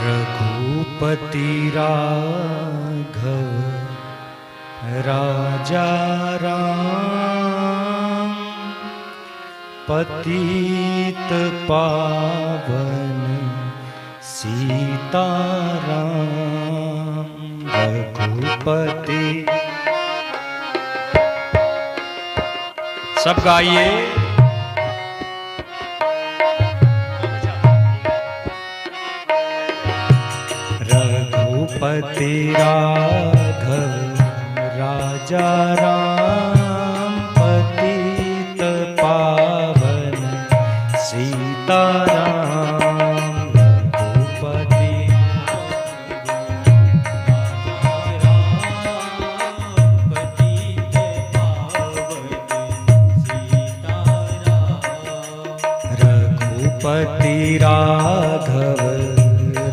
रघुपति राघव राजा राम, पतित पावन सीताराम। रघुपति सब गाइए। रघुपति राघव राजा राम, पतित पावन सीताराम। रघुपति रघुपति राघव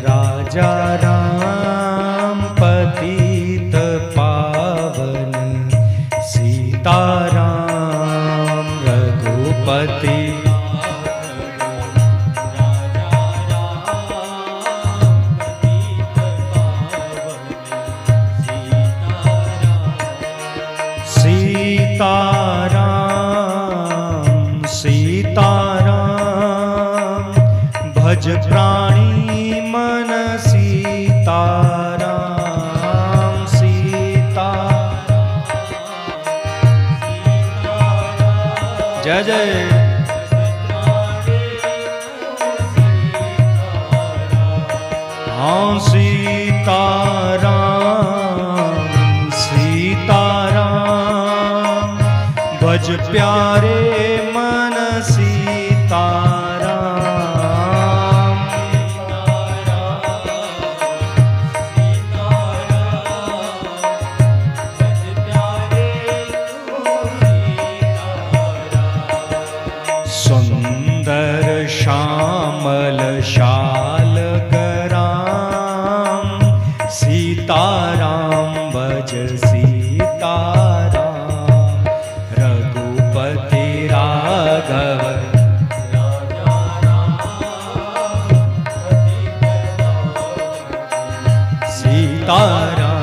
राजा राम, पतित पावन सीताराम। रघुपति सीताराम सीताराम, भज प्राणी मन सीताराम। जय जय। हाँ सीताराम सीताराम, भज प्यारे मन सीताराम। सुंदर श्यामल शाल कराम, सीताराम भज सीताराम। रघुपति राघव सीताराम।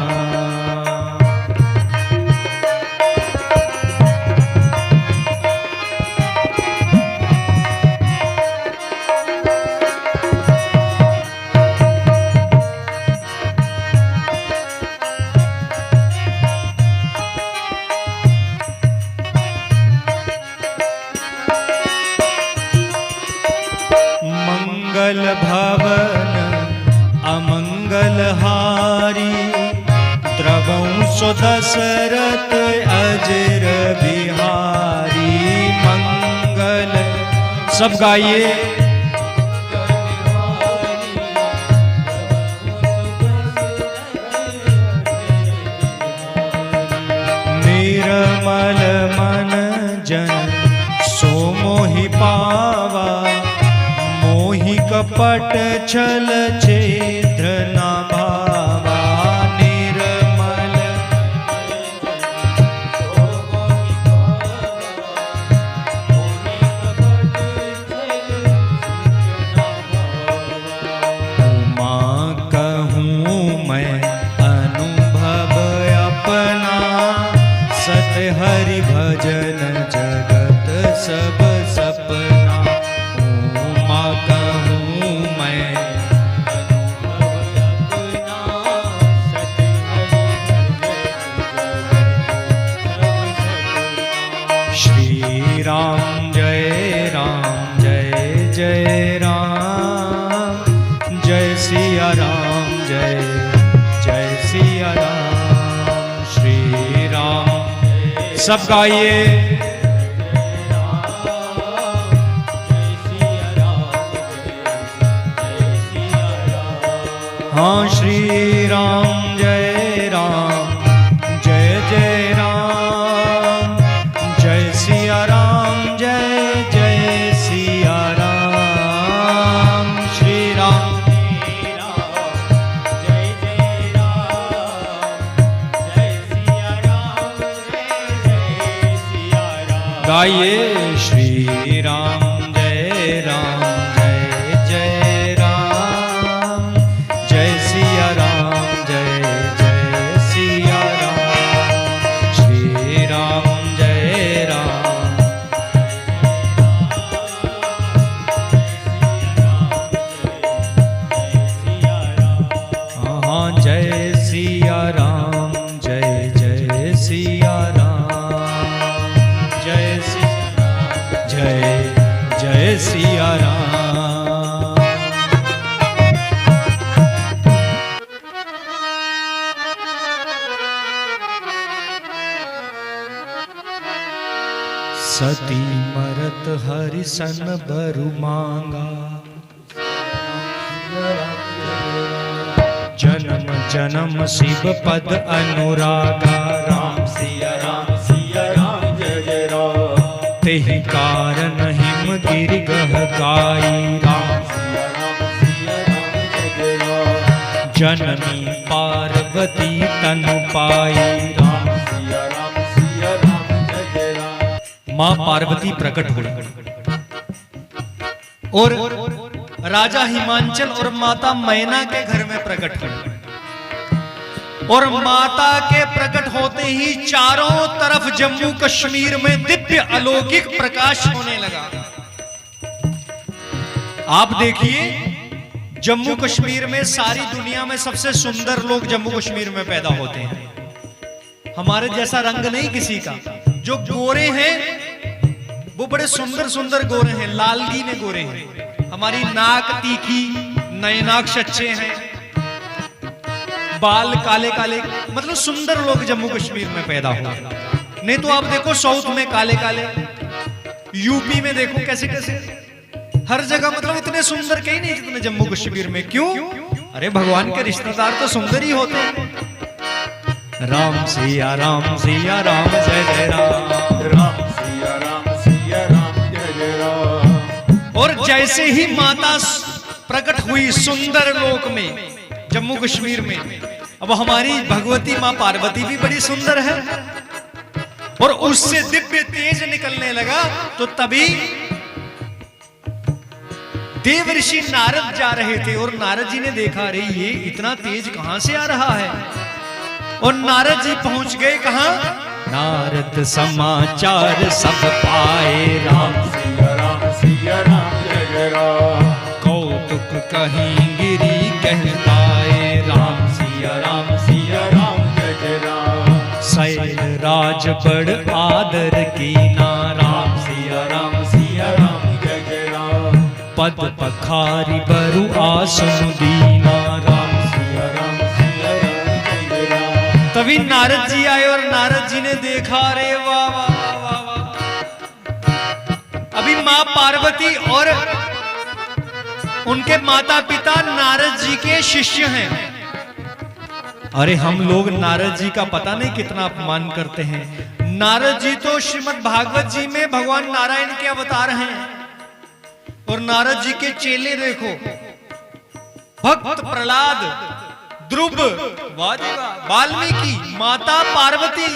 मंगल भवन अमंगल हारी, द्रवंसो दशरथ अजर बिहारी। मंगल सब गाइए। निर्मल मन जन सो मोहि पावा, मोहि कपट छल छिद्र न भावा। निर्मल उमा कहूँ मैं अनुभव अपना, सत हरि भजन जगत सब सपना। उमा कहूँ मैं श्री राम जय जय राम, जय सिया राम जय जय सिया राम। श्री राम सब गाइए। हाँ श्री राम जय जय राम, जय सिया राम जय जय सिया राम। श्री राम जय सिया राम, जय सिया राम। गाइए श्री राम जय जय राम, जय जय सिया राम। सती मरत हरिसन बरु मांगा, जन्म जन्म शिव पद अनुरागा। राम सिया राम जय जय राम। तेहि कारण हिम गिरि गहकाई। राम सिया राम जय जय राम। जननी पार्वती तनु पाई। राम सिया राम जय जय राम। माँ पार्वती प्रकट हुई और राजा हिमांचल और माता मैना के घर में प्रकट हुई। और माता के प्रकट होते ही चारों तरफ जम्मू कश्मीर में दिव्य अलौकिक प्रकाश होने लगा। आप देखिए, जम्मू कश्मीर में सारी दुनिया में सबसे सुंदर लोग जम्मू कश्मीर में पैदा होते हैं। हमारे जैसा रंग नहीं किसी का। जो गोरे हैं वो बड़े सुंदर सुंदर गोरे हैं, लालगी में गोरे हैं। हमारी नाक तीखी, नयनाक्ष अच्छे हैं, बाल काले काले, मतलब सुंदर लोग जम्मू कश्मीर में पैदा हो। नहीं तो आप देखो साउथ में काले काले, यूपी में देखो कैसे कैसे, हर जगह मतलब इतने सुंदर कहीं नहीं जितने जम्मू कश्मीर में। क्यों? अरे भगवान के रिश्तेदार तो सुंदर ही होते हैं। राम सिया राम जय जय राम। राम सिया राम जय जय राम। और जैसे ही माता प्रकट हुई सुंदर लोक में जम्मू कश्मीर में, अब हमारी भगवती मां पार्वती भी बड़ी सुंदर है और उससे दिव्य तेज निकलने लगा। तो तभी देव ऋषि नारद जा रहे थे और नारद जी ने देखा, अरे ये इतना तेज कहां से आ रहा है। और नारद जी पहुंच गए कहां? नारद समाचार सब पाए। राम सिया राम जय जय राम। कौतुक कहीं गिरी कहताए। राम सिया राम जय जय राम। शैल राज बड़ आदर की ना। राम सिया राम जय जय राम। पद पखारी बरु आसन दीना। राम सिया राम जय जय राम। तभी नारद जी आए और नारद जी ने देखा, रे वाह वाह वाह वाह। अभी माँ पार्वती और उनके माता पिता नारद जी के शिष्य हैं। अरे हम लोग नारद जी का पता नहीं कितना अपमान करते हैं। नारद जी तो श्रीमद् भागवत जी में भगवान नारायण के अवतार हैं। और नारद जी के चेले देखो, भक्त प्रहलाद, ध्रुव, वाल्मीकि, माता पार्वती।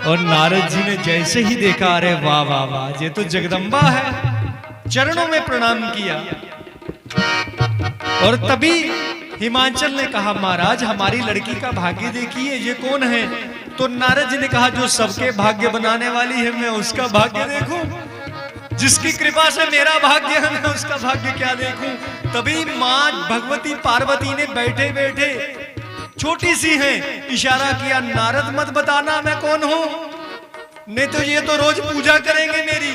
और नारद जी ने जैसे ही देखा, अरे वाह वाह वाह, ये तो जगदम्बा है। चरणों में प्रणाम किया। और तभी हिमांचल ने कहा, महाराज हमारी लड़की का भाग्य देखिए, ये कौन है? तो नारद जी ने कहा, जो सबके भाग्य बनाने वाली है, मैं उसका भाग्य देखूं? जिसकी कृपा से मेरा भाग्य है, मैं उसका भाग्य क्या देखूं? तभी मां भगवती पार्वती ने बैठे बैठे, छोटी सी है, इशारा किया, नारद मत बताना मैं कौन हूं, नहीं तो ये तो रोज पूजा करेंगे मेरी।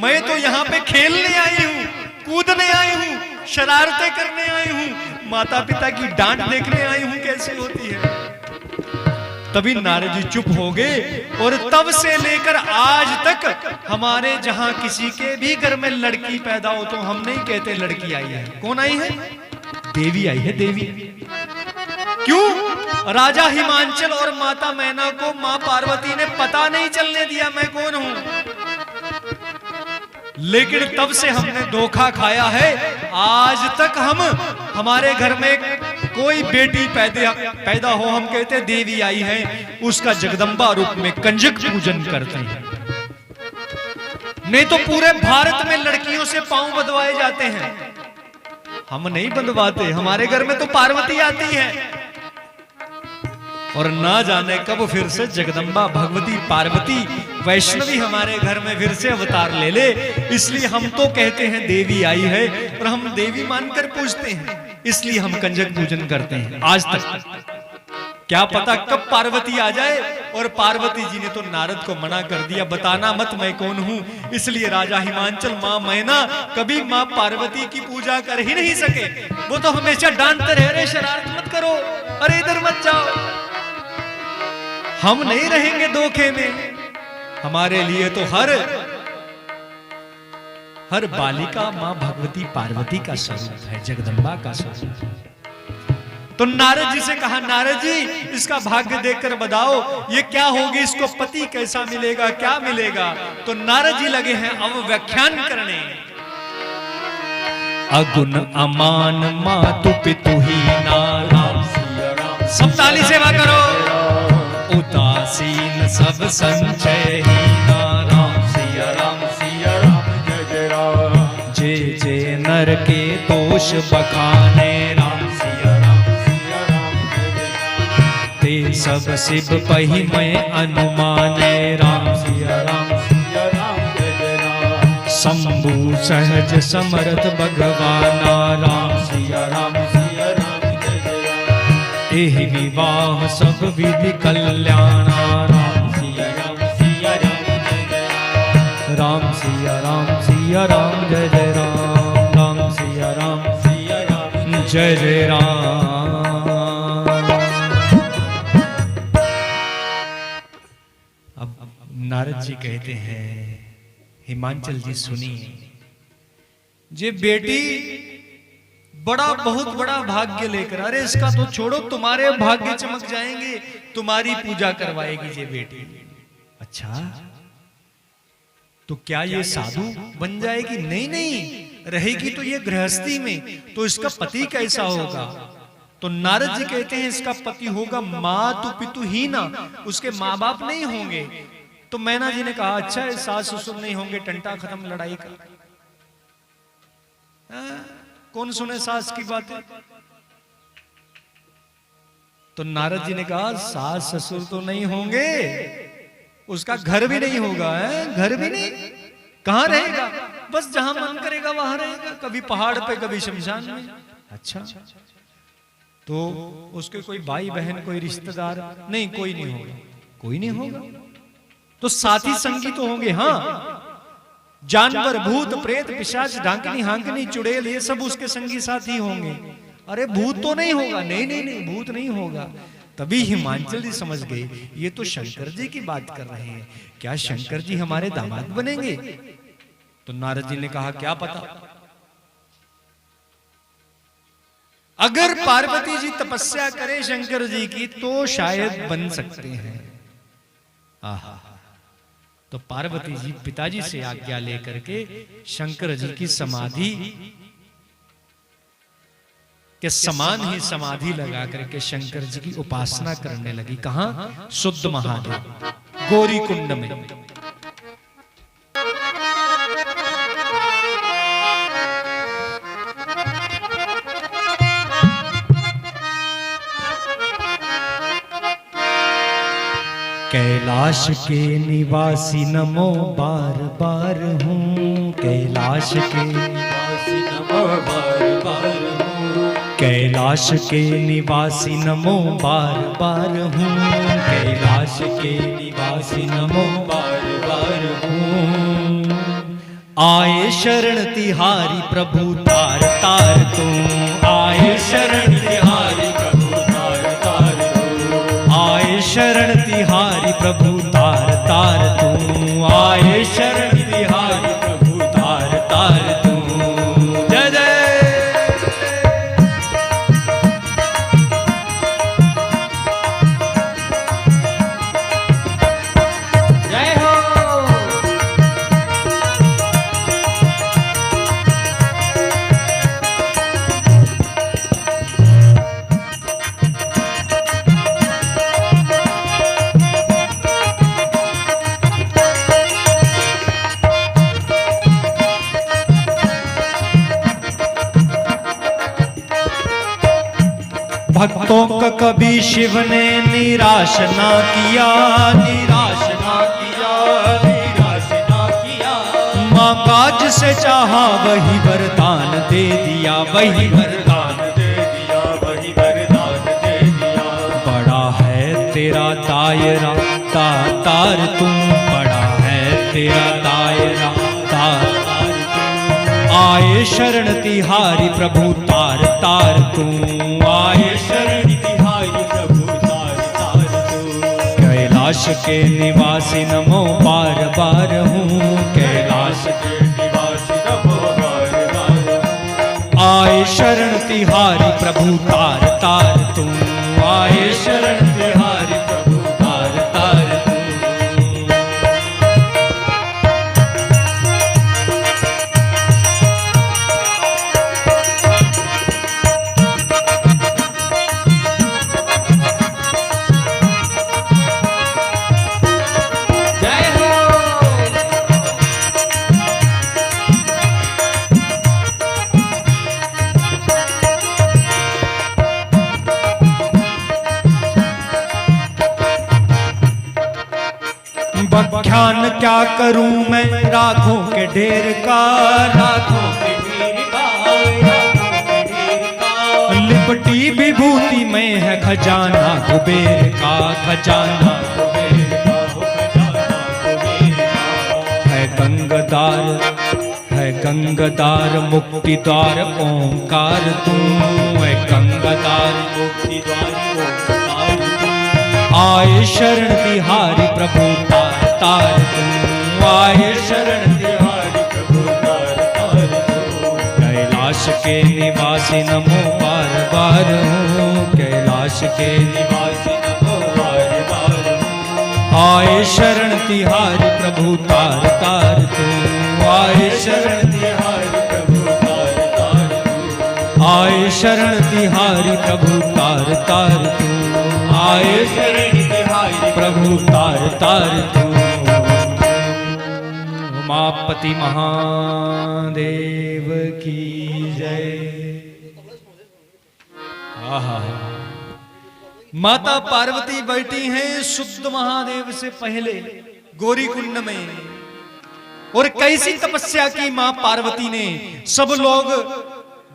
मैं तो यहाँ पे खेलने आई हूँ, कूदने आई हूँ, शरारतें करने आई हूँ, माता पिता की डांट देखने आई हूँ कैसे होती है। तभी नारद जी चुप हो गए। और तब से लेकर आज तक हमारे जहां किसी के भी घर में लड़की पैदा हो तो हम नहीं कहते लड़की आई है। कौन आई है? देवी आई है, देवी। क्यों? राजा हिमांचल और माता मैना को मां पार्वती ने पता नहीं चलने दिया मैं कौन हूं। लेकिन तब से हमने धोखा खाया है। आज तक हमारे घर में कोई बेटी पैदा हो, हम कहते देवी आई है, उसका जगदम्बा रूप में कंजक पूजन करते हैं। नहीं तो पूरे भारत में लड़कियों से पांव बंधवाए जाते हैं, हम नहीं बंधवाते। हमारे घर में तो पार्वती आती है। और ना जाने कब फिर से जगदम्बा भगवती पार्वती वैष्णवी हमारे घर में फिर से अवतार ले ले। इसलिए हम तो कहते हैं देवी आई है, और हम देवी मानकर पूजते हैं, इसलिए हम कंजक पूजन करते हैं आज तक। क्या पता कब पार्वती आ जाए। और पार्वती जी ने तो नारद को मना कर दिया, बताना मत मैं कौन हूं। इसलिए राजा हिमांचल मां मैना कभी मां पार्वती की पूजा कर ही नहीं सके। वो तो हमेशा डांटते रहे, अरे शरारत मत करो, अरे इधर मत जाओ, हम नहीं रहेंगे धोखे में। हमारे लिए तो हर बालिका मां भगवती पार्वती का स्वरूप है, जगदम्बा का स्वरूप है। तो नारद जी से कहा, नारद जी इसका भाग्य देखकर बताओ, ये क्या होगी, इसको पति कैसा मिलेगा, क्या मिलेगा। तो नारद जी लगे हैं अब व्याख्यान करने। अगुण अमान मातु पितु ही नारा, सब ताली सेवा करो। उदासीन सब संचय ही नारा, सिया राम जय जय राम। जे जे नर के दोष बखाने राम, ते सब शिव पही मैं अनुमाने राम, सिया राम जय जय राम। शंभु सहज समर्थ भगवाना राम, सिया राम जय जय राम। एहि विवाह सब विधि कल्याणा राम, सिया राम जय जय राम। राम सिया राम जय जय राम, राम सिया राम जय जय राम। नारद जी कहते हैं, हिमांचल जी सुनिए, जे बेटी बड़ा बहुत बड़ा भाग्य लेकर, अरे इसका तो छोड़ो, तुम्हारे भाग्य चमक जाएंगे, तुम्हारी पूजा करवाएगी ये बेटी। अच्छा, तो क्या ये साधु बन जाएगी? नहीं नहीं, रहेगी तो ये गृहस्थी में, तो इसका पति कैसा होगा? तो नारद जी कहते हैं इसका पति होगा मातु पितु ही ना, उसके माँ बाप नहीं होंगे। तो मैना जी ने कहा, अच्छा है, सास ससुर नहीं होंगे, टंटा खत्म लड़ाई का। कौन सुने सास की बातें? तो नारद जी ने कहा, सास ससुर तो नहीं होंगे, उसका घर भी नहीं होगा। घर भी नहीं, कहां रहेगा? बस जहां मन करेगा वहां रहेगा, कभी पहाड़ पे कभी शमशान में। अच्छा, तो उसके कोई भाई बहन, कोई रिश्तेदार नहीं, कोई नहीं होगा, कोई नहीं होगा। तो साथी संगी तो होंगे, हाँ, जानवर भूत प्रेत पिशाच ढांकनी हांकनी चुड़ैल, ये सब उसके संगी साथी होंगे। अरे भूत तो नहीं होगा, नहीं नहीं नहीं, भूत नहीं होगा। तभी हिमांचल जी समझ गए, ये तो शंकर जी की बात कर रहे हैं, क्या शंकर जी हमारे दामाद बनेंगे? तो नारद जी ने कहा, क्या पता, अगर पार्वती जी तपस्या करे शंकर जी की तो शायद बन सकते हैं। आहा, तो पार्वती जी पिताजी से आज्ञा लेकर के शंकर जी की समाधि के समान ही समाधि लगा करके शंकर जी की उपासना करने लगी। कहां? शुद्ध महादेव गौरी कुंड में। कैलाश के निवासी नमो बार बार हूँ, कैलाश के निवासी नमो बार बार हूँ, कैलाश के निवासी नमो बार बार हूँ, कैलाश के निवासी नमो बार बार हूँ। आए शरण तिहारी प्रभु तार तार तू, आए शरण तिहारी प्रभु तार तार तू, आए शरण तिहारी प्रभु तार तार तू, आए शरण तिहारी प्रभु तार तार तू। जय जय। जय हो। भक्तों का कभी शिव ने निराश ना किया, निराश ना किया, निराश ना किया। माँ काज से चाहा वही वरदान दे दिया, वही वरदान दे दिया, वही वरदान दे दिया। बड़ा है तार तू, बड़ा है तेरा दायरा तार तू। आए शरण तिहारी प्रभु तार तार तू, आए शरण तिहारी प्रभु तार तार तू। कैलाश के निवासी नमो बार बार हूँ, कैलाश के निवासी नमो बार बार हूँ। आए शरण तिहारी प्रभु तार तार तू, आए शरण तिहारी प्रभु तार तार तू। बख्यान क्या करूं मैं राखों के ढेर का, राखों के ढेर का, राखों के ढेर का। लिपटी विभूति में है खजाना कुबेर का, खजाना कुबेर का, खजाना कुबेर का। है गंगादार मुक्ति द्वार ओंकार तू, है गंगादार मुक्ति द्वार ओंकार तू। आए शरण तिहारी प्रभु तार तार तू, आए शरण तिहारी प्रभु तार तार तू। कैलाश के निवासी नमो बार बार हूँ, कैलाश के निवासी नमो बार बार हूँ। आए शरण तिहारी प्रभु तार तार तू, आए शरण तिहारी प्रभु तार तार तू। आए शरण तिहारी प्रभु तार तार तू, आए शरण तिहारी प्रभु तार तार तू। उमापति महादेव की जय। आहा, माता पार्वती बैठी हैं शुद्ध महादेव से पहले गौरी कुंड में, और कैसी तपस्या की मां पार्वती ने। सब लोग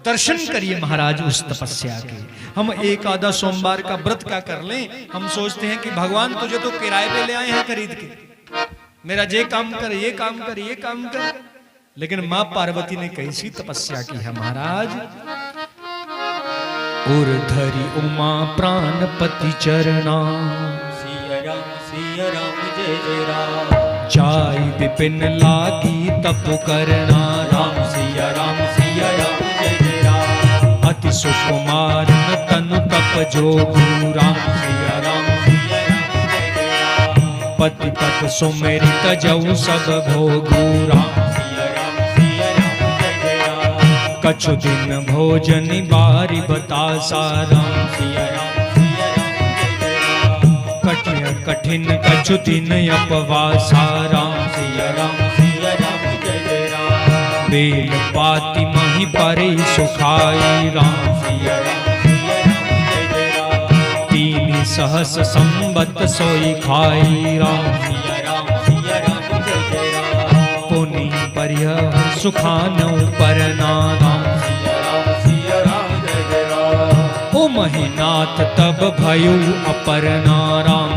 दर्शन करिए महाराज उस तपस्या के। हम एक आधा सोमवार का व्रत क्या कर लें, हम सोचते हैं कि भगवान तुझे तो किराए पे ले आए हैं खरीद के, मेरा ये काम कर, ये काम कर, ये काम कर। लेकिन मां पार्वती ने कैसी तपस्या की है महाराज। और धरी उमा प्राणपति चरणा, सिया राम जय जय राम। जाई विपिन लागी तप करना, राम सिया राम जय जय राम। अति सुकुमार तनु तप जोगु, राम सिया राम जय जय राम। पति पत सुमेरित जऊ सब भोगु, राम सिया राम जय जय राम। कछु दिन भोजन बारी बतासा, राम सिया राम जय जय राम। कठिन कछु दिन अपवासा, राम सिया राम जय जय राम। बेल पाती मही परे सुखाई, राम सिया राम जय जय राम। तीन सहस संबत सोई खाई, राम सिया राम जय जय राम। पुनि परिह सुखानौ परना, राम सिया राम जय जय राम। ओ महिनाथ तब भयो अपरना, राम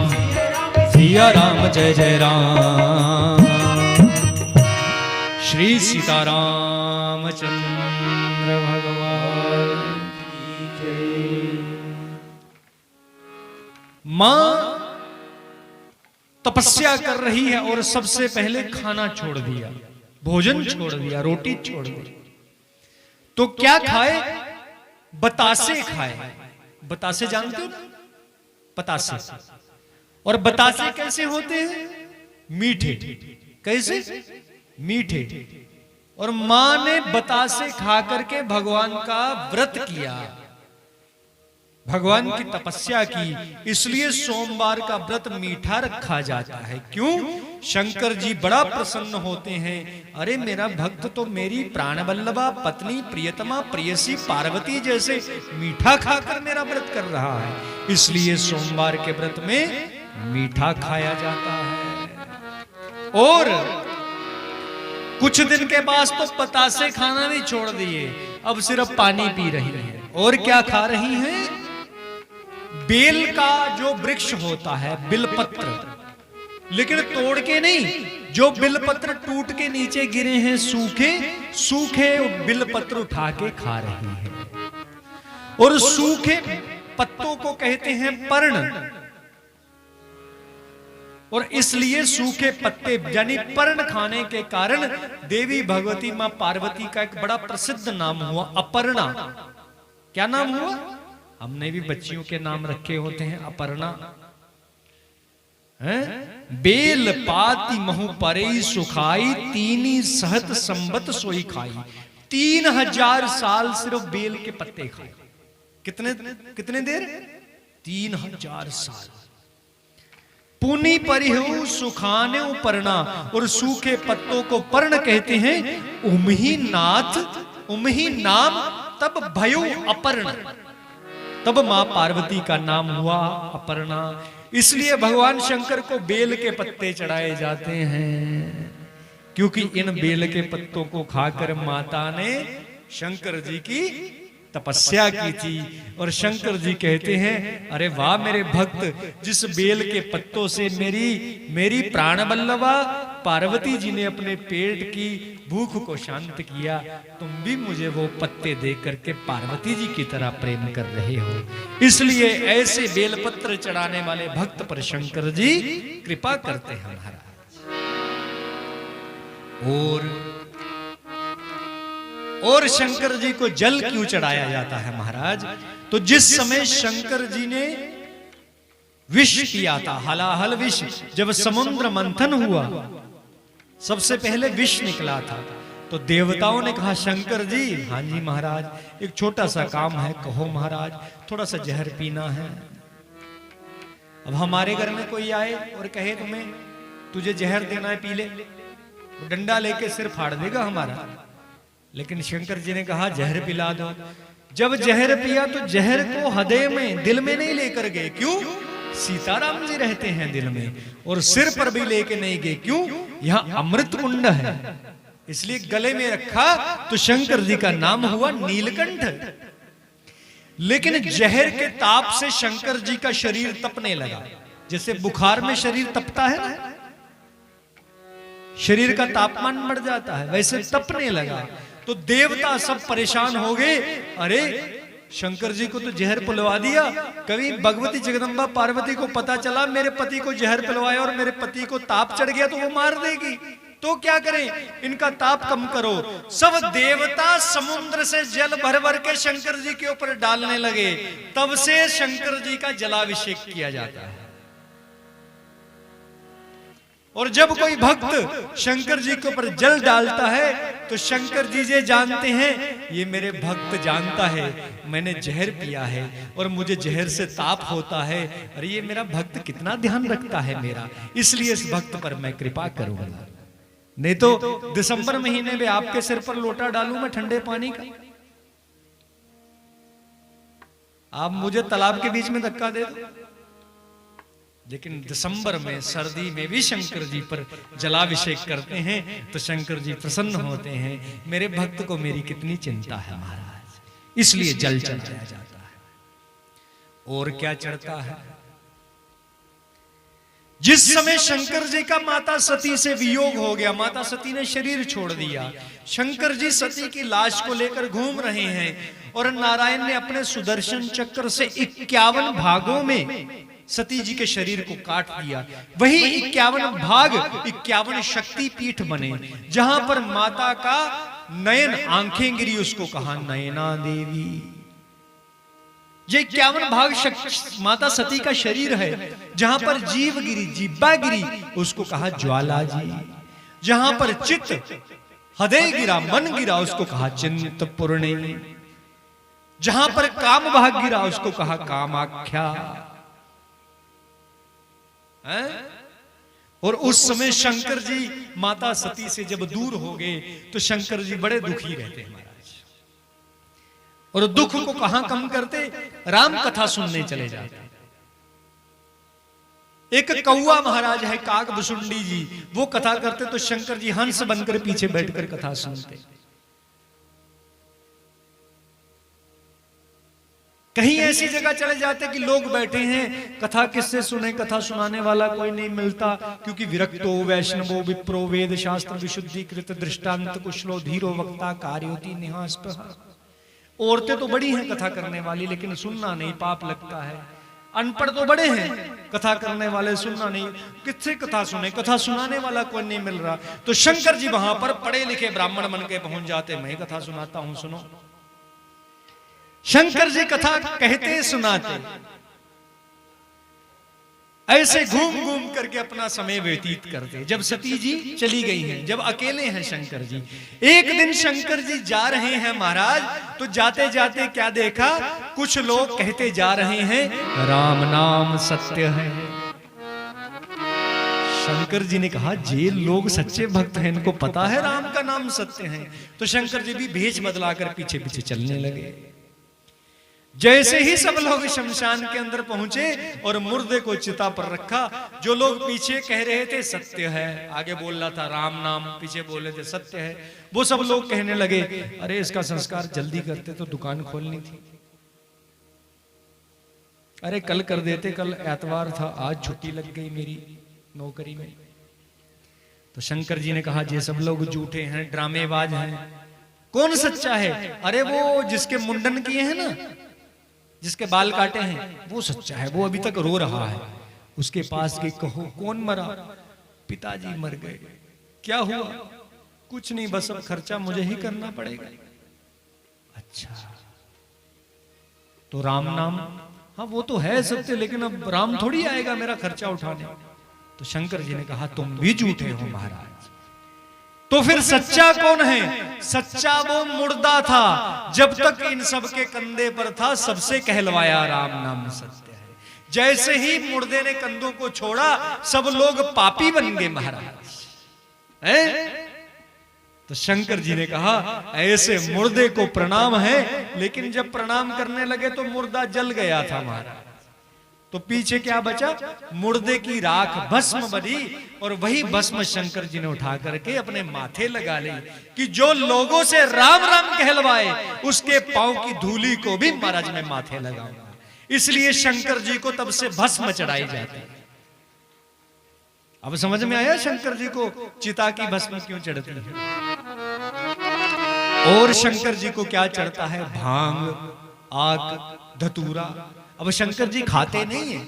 सिया राम जय जय राम। श्री सीताराम चंद्र भगवान की जय। मां तपस्या कर रही है और सबसे पहले खाना छोड़ दिया, भोजन छोड़ दिया, रोटी छोड़ दी। तो क्या खाए? बतासे खाए। बतासे जानते हो? बतासे। और बतासे कैसे होते हैं? मीठे। कैसे? मीठे। और मां ने बतासे खा करके भगवान का व्रत किया, भगवान की तपस्या की। इसलिए सोमवार का व्रत मीठा रखा जाता है। क्यों? शंकर जी बड़ा प्रसन्न होते हैं। अरे मेरा भक्त तो मेरी प्राणवल्लभा पत्नी प्रियतमा प्रियसी पार्वती जैसे मीठा खाकर मेरा व्रत कर रहा है, इसलिए सोमवार के व्रत में मीठा खाया जाता है। और कुछ दिन के बाद तो पतासे खाना भी छोड़ दिए, अब सिर्फ पानी पी रही है। और क्या खा रही हैं? बेल का जो वृक्ष होता है, बिलपत्र, लेकिन तोड़ के नहीं, जो बिलपत्र टूट के नीचे गिरे हैं सूखे सूखे बिलपत्र उठा के खा रहे हैं। और सूखे पत्तों को कहते हैं पर्ण, और इसलिए सूखे पत्ते यानी पर्ण खाने के कारण देवी भगवती मां पार्वती का एक बड़ा प्रसिद्ध नाम हुआ अपर्णा। क्या नाम हुआ? हमने भी बच्चियों के नाम रखे होते हैं अपर्णा। बेल पाती महु परई सुखाई, तीनी सहत संबत सोई खाई। 3000 साल सिर्फ बेल के पत्ते खाए। कितने देर? 3000 साल। पुनि परिहु सुखाने पर्णा, और सूखे पत्तों को पर्ण कहते हैं। उमही नाथ उमही नाम तब भयो अपर्ण, तब मां पार्वती का नाम हुआ अपर्णा। इसलिए भगवान शंकर को बेल के पत्ते चढ़ाए जाते हैं, क्योंकि इन बेल के पत्तों को खाकर माता ने शंकर जी की तपस्या की थी। और शंकर जी कहते हैं, अरे वाह मेरे भक्त, जिस बेल के पत्तों से मेरी प्राण बल्लभा पार्वती जी ने अपने पेट की भूख को शांत किया, तुम भी मुझे वो पत्ते दे करके पार्वती जी की तरह प्रेम कर रहे हो। इसलिए ऐसे बेलपत्र चढ़ाने वाले भक्त पर शंकर जी कृपा करते हैं महाराज। और शंकर जी को जल क्यों चढ़ाया जाता है महाराज? तो जिस समय शंकर जी ने विष पिया था, हलाहल विष, जब समुद्र मंथन हुआ सबसे पहले विष निकला था, तो देवताओं ने कहा शंकर जी, हाँ जी महाराज, एक छोटा सा काम है, कहो महाराज, थोड़ा सा जहर पीना है। अब हमारे घर में कोई आए और कहे तुम्हें तुझे जहर देना है, पी ले, डंडा लेके सिर फाड़ देगा हमारा। लेकिन शंकर जी ने कहा जहर पिला दो। जब जहर पिया तो जहर को हृदय में, दिल में नहीं लेकर गए। क्यों? सीताराम जी रहते हैं दिल में, और सिर पर भी लेके नहीं गए। क्यों? यहाँ अमृत कुंड है, इसलिए गले में रखा, तो शंकर जी का नाम हुआ नीलकंठ। लेकिन जहर के ताप से शंकर जी का शरीर तपने लगा, जैसे बुखार में शरीर तपता है ना, शरीर का तापमान बढ़ जाता है, वैसे तपने लगा। तो देवता सब परेशान हो गए, अरे शंकर जी को तो जहर पिलवा दिया। कभी भगवती जगदम्बा पार्वती को पता चला मेरे पति को जहर पिलवाया और मेरे पति को ताप चढ़ गया तो वो मार देगी, तो क्या करें, इनका ताप कम करो। सब देवता समुद्र से जल भर भर के शंकर जी के ऊपर डालने लगे। तब से शंकर जी का जलाभिषेक किया जाता है। और जब कोई भक्त शंकर जी के ऊपर जल डालता है तो शंकर जी ये जानते हैं, ये मेरे भक्त जानता है मैंने जहर पिया है और मुझे जहर से ताप होता है, अरे ये मेरा भक्त कितना ध्यान रखता है मेरा, इसलिए इस भक्त पर मैं कृपा करूंगा। नहीं तो दिसंबर महीने में आपके सिर पर लोटा डालूं मैं ठंडे पानी का, आप मुझे तालाब के बीच में धक्का दे दो। लेकिन दिसंबर में, सर्दी में भी शंकर जी पर जलाभिषेक करते हैं तो शंकर जी प्रसन्न होते हैं, मेरे भक्त को मेरी कितनी चिंता है महाराज, इसलिए जल चढ़ाया जाता है। और क्या चढ़ता है? जिस समय शंकर जी का माता सती से वियोग हो गया, माता सती ने शरीर छोड़ दिया, शंकर जी सती की लाश को लेकर घूम रहे हैं और नारायण ने अपने सुदर्शन चक्र से 51 भागों में सती जी के शरीर को काट दिया। वही 51 भाग 51 शक्ति पीठ बने, जहां पर माता का नयन, आंखें गिरी, उसको कहा नयना देवी। ये 51 भाग माता सती का शरीर है। जहां पर जीव गिरी, जीवा गिरी, उसको कहा ज्वाला जी। जहां पर चित्त, हृदय गिरा, मन गिरा, उसको कहा चिंतपूर्णी। जहां पर काम भाग गिरा, उसको कहा कामाख्या। और उस समय शंकर जी माता सती से जब दूर हो गए तो शंकर जी बड़े दुखी रहते हैं महाराज, और दुख को कहां कम करते, राम कथा सुनने चले जाते। एक कौआ महाराज है काग भुसुंडी जी, वो कथा करते तो शंकर जी हंस बनकर पीछे बैठकर कथा सुनते। कहीं ऐसी जगह चले जाते कि लोग बैठे हैं, कथा किससे सुने, कथा सुनाने वाला कोई नहीं मिलता, क्योंकि विरक्तो वैष्णवो विप्रो वेद शास्त्र विशुद्धीकृत दृष्टांत कुशलो धीरो वक्ता कार्योति निहास्पहा। औरतें तो बड़ी हैं कथा करने वाली, लेकिन सुनना नहीं, पाप लगता है। अनपढ़ तो बड़े हैं कथा करने वाले, सुनना नहीं, किससे कथा सुने, कथा सुनाने वाला कोई नहीं मिल रहा। तो शंकर जी वहां पर पढ़े लिखे ब्राह्मण बन के पहुंच जाते, मैं कथा सुनाता हूं सुनो। शंकर जी कथा कहते सुनाते, ऐसे घूम घूम करके अपना समय व्यतीत करते। जब सती जी चली गई हैं, जब अकेले हैं शंकर जी, एक दिन शंकर जी जा रहे हैं महाराज, तो जाते जाते क्या देखा, कुछ लोग कहते जा रहे हैं राम नाम सत्य है। शंकर जी ने कहा जे लोग सच्चे भक्त हैं, इनको पता है राम का नाम सत्य है। तो शंकर जी भी भेष बदलाकर पीछे पीछे चलने लगे। जैसे ही सब लोग शमशान के अंदर पहुंचे और मुर्दे को चिता पर रखा, जो लोग पीछे कह रहे थे सत्य है, आगे बोल रहा था राम नाम, पीछे बोल रहे थे सत्य है, वो सब लोग कहने लगे अरे इसका संस्कार जल्दी करते तो दुकान खोलनी थी, अरे कल कर देते, कल एतवार था, आज छुट्टी लग गई मेरी नौकरी में। तो शंकर जी ने कहा ये सब लोग झूठे हैं, ड्रामेबाज हैं। कौन सच्चा है? अरे वो जिसके मुंडन किए हैं ना, जिसके बाल काटे हैं, वो सच्चा है, वो अभी तक रो रहा है। उसके पास गई, कहो कौन मरा? पिताजी मर गए। क्या हुआ? कुछ नहीं, बस अब खर्चा मुझे ही करना पड़ेगा। अच्छा, तो राम नाम, हाँ वो तो है सत्य, लेकिन अब राम थोड़ी आएगा मेरा खर्चा उठाने। तो शंकर जी ने कहा तुम भी झूठे हो महाराज। तो फिर सच्चा कौन है? सच्चा वो मुर्दा था, जब तक इन सब के कंधे पर था सबसे कहलवाया राम नाम सत्य है। जैसे ही मुर्दे ने कंधों को छोड़ा, सब लोग पापी बन गए महाराज। तो शंकर जी ने कहा ऐसे मुर्दे को प्रणाम है, लेकिन जब प्रणाम करने लगे तो मुर्दा जल गया था महाराज। तो पीछे क्या बचा? मुर्दे की राख भस्म बनी, और वही भस्म शंकर जी ने उठा करके अपने माथे लगा ली कि जो लोगों से राम राम कहलवाए उसके पांव की धूली को भी महाराज में माथे लगाऊंगा। इसलिए शंकर जी को तब से भस्म चढ़ाई जाती है। अब समझ में आया शंकर जी को चिता की भस्म क्यों चढ़ती है? और शंकर जी को क्या चढ़ता है? भांग, आक, धतूरा। अब शंकर जी खाते नहीं है,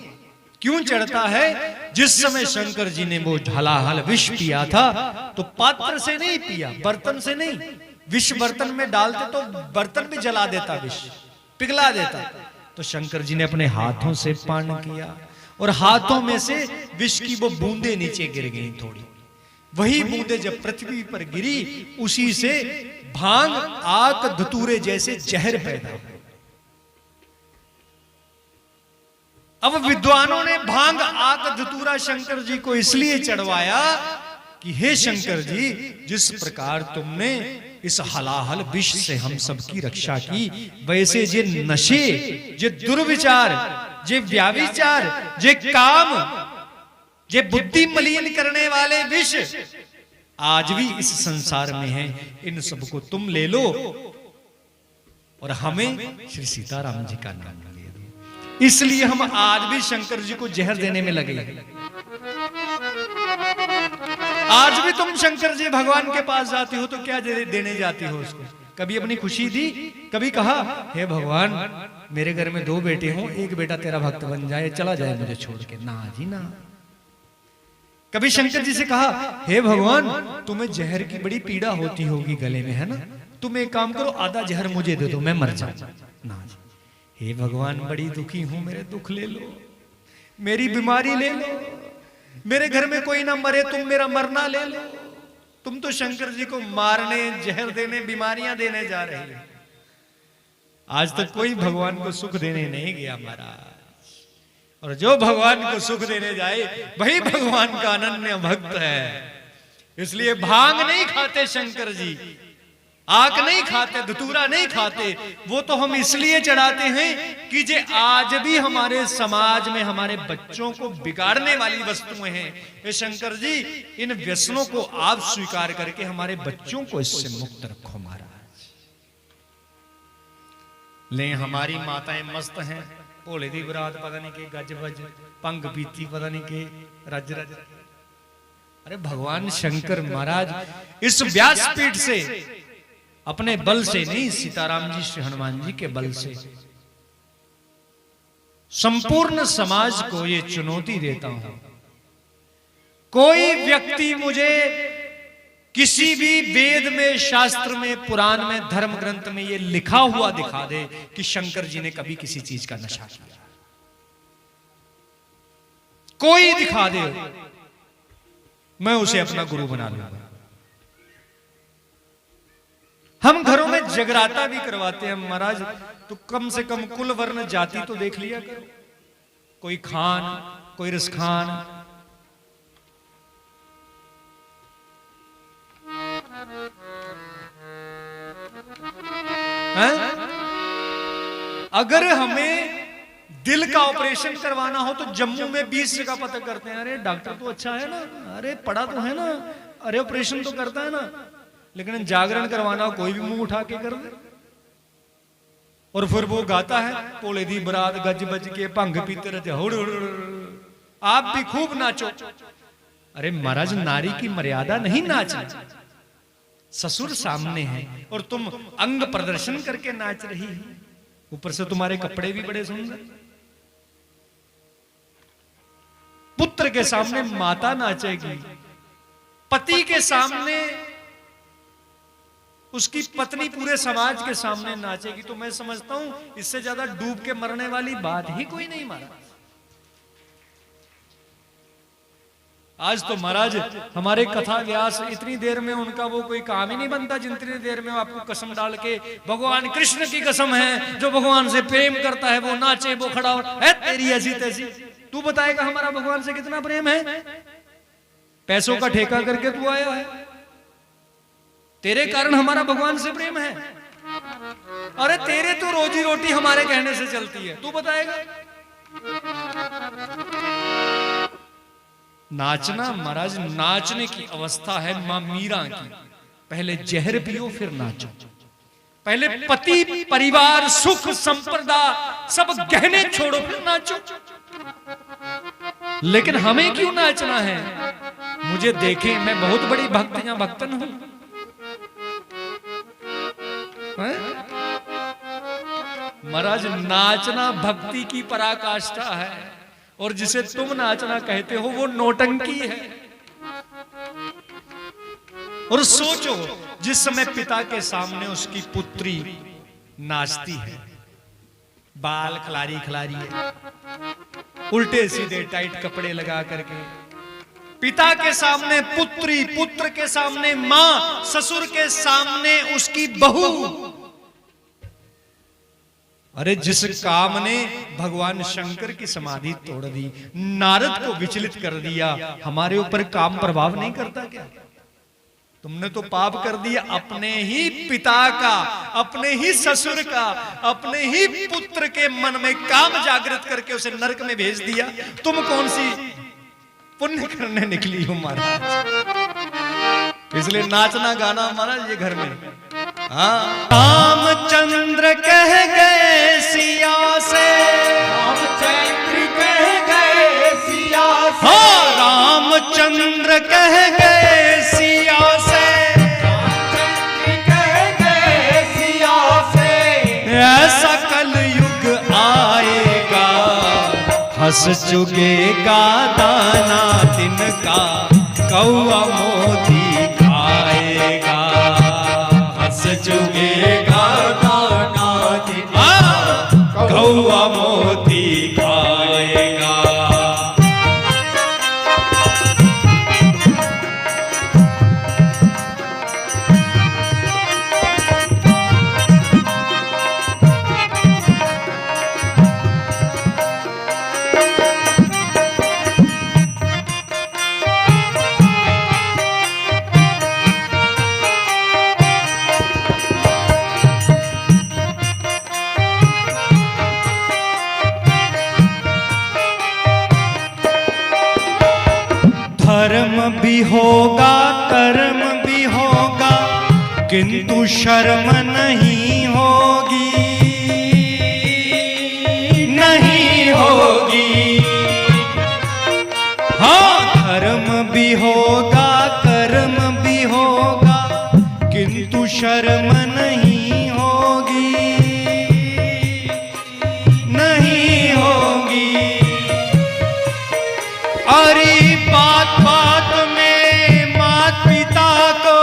क्यों चढ़ता है? जिस समय शंकर जी ने वो हलाहल विष पिया था, तो पात्र से नहीं पिया, बर्तन से नहीं। विष बर्तन में डालते तो बर्तन भी जला देता, विष पिघला देता। तो शंकर जी ने अपने हाथों से पान किया, और हाथों में से विष की वो बूंदे नीचे गिर गई थोड़ी। वही बूंदे जब पृथ्वी पर गिरी, उसी से भांग, आक, धतूरे जैसे जहर पैदा हुए। अब विद्वानों ने भांग, आक, धतूरा शंकर जी को इसलिए चढ़वाया कि हे शंकर जी, जिस प्रकार तुमने इस हलाहल विष से हम सबकी रक्षा की, वैसे जे नशे, जे दुर्विचार, जे व्याविचार, जे काम, जे बुद्धि मलिन करने वाले विष आज भी इस संसार में हैं, इन सबको तुम ले लो और हमें श्री सीताराम जी का नाम दे दो। इसलिए हम आज भी शंकर जी को जहर देने में लगे। आज भी तुम शंकर जी भगवान के पास जाती हो तो क्या देने जाती हो उसको? कभी अपनी खुशी दी? कभी कहा हे भगवान मेरे घर में 2 बेटे हों, एक बेटा तेरा भक्त बन जाए, चला जाए मुझे छोड़ के? ना जी ना। कभी शंकर जी से कहा हे भगवान तुम्हें जहर की बड़ी पीड़ा होती होगी गले में, है ना, तुम एक काम करो आधा जहर मुझे दे दो, मैं मर जाऊं? ना जी। हे भगवान बड़ी दुखी हूं, मेरे दुख ले लो, मेरी बीमारी ले लो, मेरे घर में कोई ना मरे, तुम मेरा मरना ले लो। तुम तो शंकर जी को मारने, जहर देने, बीमारियां देने जा रहे हो। आज तक कोई भगवान को सुख देने नहीं गया महाराज, और जो भगवान को सुख देने जाए वही भगवान का अनन्य भक्त है। इसलिए भांग नहीं खाते शंकर जी, आक नहीं खाते, धतूरा नहीं खाते। वो तो हम इसलिए चढ़ाते हैं कि जे आज भी हमारे समाज में हमारे बच्चों को बिगाड़ने वाली वस्तुएं हैं। ये शंकर जी इन व्यसनों को आप स्वीकार करके हमारे बच्चों को इससे मुक्त रखो महाराज। ले हमारी माताएं मस्त हैं, भोले दी बरात पता नहीं के गज बज, पंग पीती पता नहीं के रज रज। अरे भगवान शंकर महाराज इस व्यासपीठ से अपने बल से नहीं, सीताराम जी श्री हनुमान जी के बल से संपूर्ण समाज को ये चुनौती देता हूं, कोई व्यक्ति मुझे किसी भी वेद में, शास्त्र में, पुराण में, धर्म ग्रंथ में ये लिखा हुआ दिखा दे कि शंकर जी ने कभी किसी चीज का नशा किया, कोई दिखा दे, मैं उसे अपना गुरु बना लूंगा। हम घरों में जगराता भी करवाते हैं महाराज, तो कम से कम कुल वर्ण जाति तो देख लिया करो, कोई खान, कोई रसखान। अगर हमें दिल का ऑपरेशन करवाना हो तो जम्मू में 20 जगह पता करते हैं, अरे डॉक्टर तो अच्छा है ना, अरे पढ़ा तो है ना, अरे ऑपरेशन तो करता है ना, लेकिन जागरण करवाना हो कोई भी मुंह उठा के कर दे, और फिर वो गाता है भोले दी बरात गज बज के भंग पीते रहते, आप भी खूब नाचो। अरे महाराज नारी की मर्यादा नहीं नाचना, ससुर सामने है और तुम अंग प्रदर्शन करके नाच रही है, ऊपर से तुम्हारे कपड़े भी बड़े सुंदर। पुत्र के सामने माता नाचेगी, पति के सामने उसकी पत्नी पूरे समाज के सामने नाचेगी, तो मैं समझता हूं इससे ज्यादा डूब के मरने वाली बात ही कोई नहीं मारा। आज तो महाराज हमारे कथा व्यास इतनी देर में उनका वो कोई काम ही नहीं बनता जितनी देर में आपको कसम डाल के भगवान कृष्ण की कसम है, जो भगवान से प्रेम करता है वो नाचे, वो खड़ा है, तेरी ऐसी तैसी। तू बताएगा हमारा भगवान से कितना प्रेम है? पैसों का ठेका करके तू आया है, तेरे कारण हमारा भगवान से प्रेम है। अरे तेरे तो रोजी रोटी हमारे कहने से चलती है, तू बताएगा? नाचना महाराज, नाचने की अवस्था है मां मीरा की, पहले जहर पियो फिर नाचो, पहले पति परिवार सुख संपदा सब गहने छोड़ो फिर नाचो। लेकिन हमें क्यों नाचना है? मुझे देखें, मैं बहुत बड़ी भक्त या भक्तन हूं, महाराज नाचना भक्ति की पराकाष्ठा है, और जिसे तुम नाचना कहते हो वो नौटंकी है। और सोचो जिस समय पिता के सामने उसकी पुत्री नाचती है, बाल खलारी खलारी है, उल्टे सीधे टाइट कपड़े लगा करके, पिता के सामने पुत्री, पुत्र के सामने मां, ससुर के सामने उसकी बहू। अरे जिस काम ने भगवान शंकर की समाधि तोड़ दी, नारद को विचलित कर दिया, हमारे ऊपर काम प्रभाव नहीं करता क्या? तुमने तो पाप कर दिया अपने ही पिता का, अपने ही ससुर का, अपने ही पुत्र के मन में काम जागृत करके उसे नरक में भेज दिया। तुम कौन सी पुण्य करने निकली हो महाराज? इसलिए नाचना गाना महाराज ये घर में। हाँ, रामचंद्र कह गए सिया से, रामचंद्र कह गए सिया से, हाँ रामचंद्र कह गए सिया से, रामचंद्र कह गए सिया से, ऐसा कलयुग आएगा हंस चुगेगा दाना तिनका, कौआ मोती खाएगा, हंस चुगेगा दाना तिनका, कौआ मोती खाएगा। धर्म भी होगा कर्म भी होगा, किंतु शर्म नहीं होगी। होगा कर्म भी होगा, किंतु शर्म नहीं होगी, नहीं होगी। अरे बात बात में मात पिता को,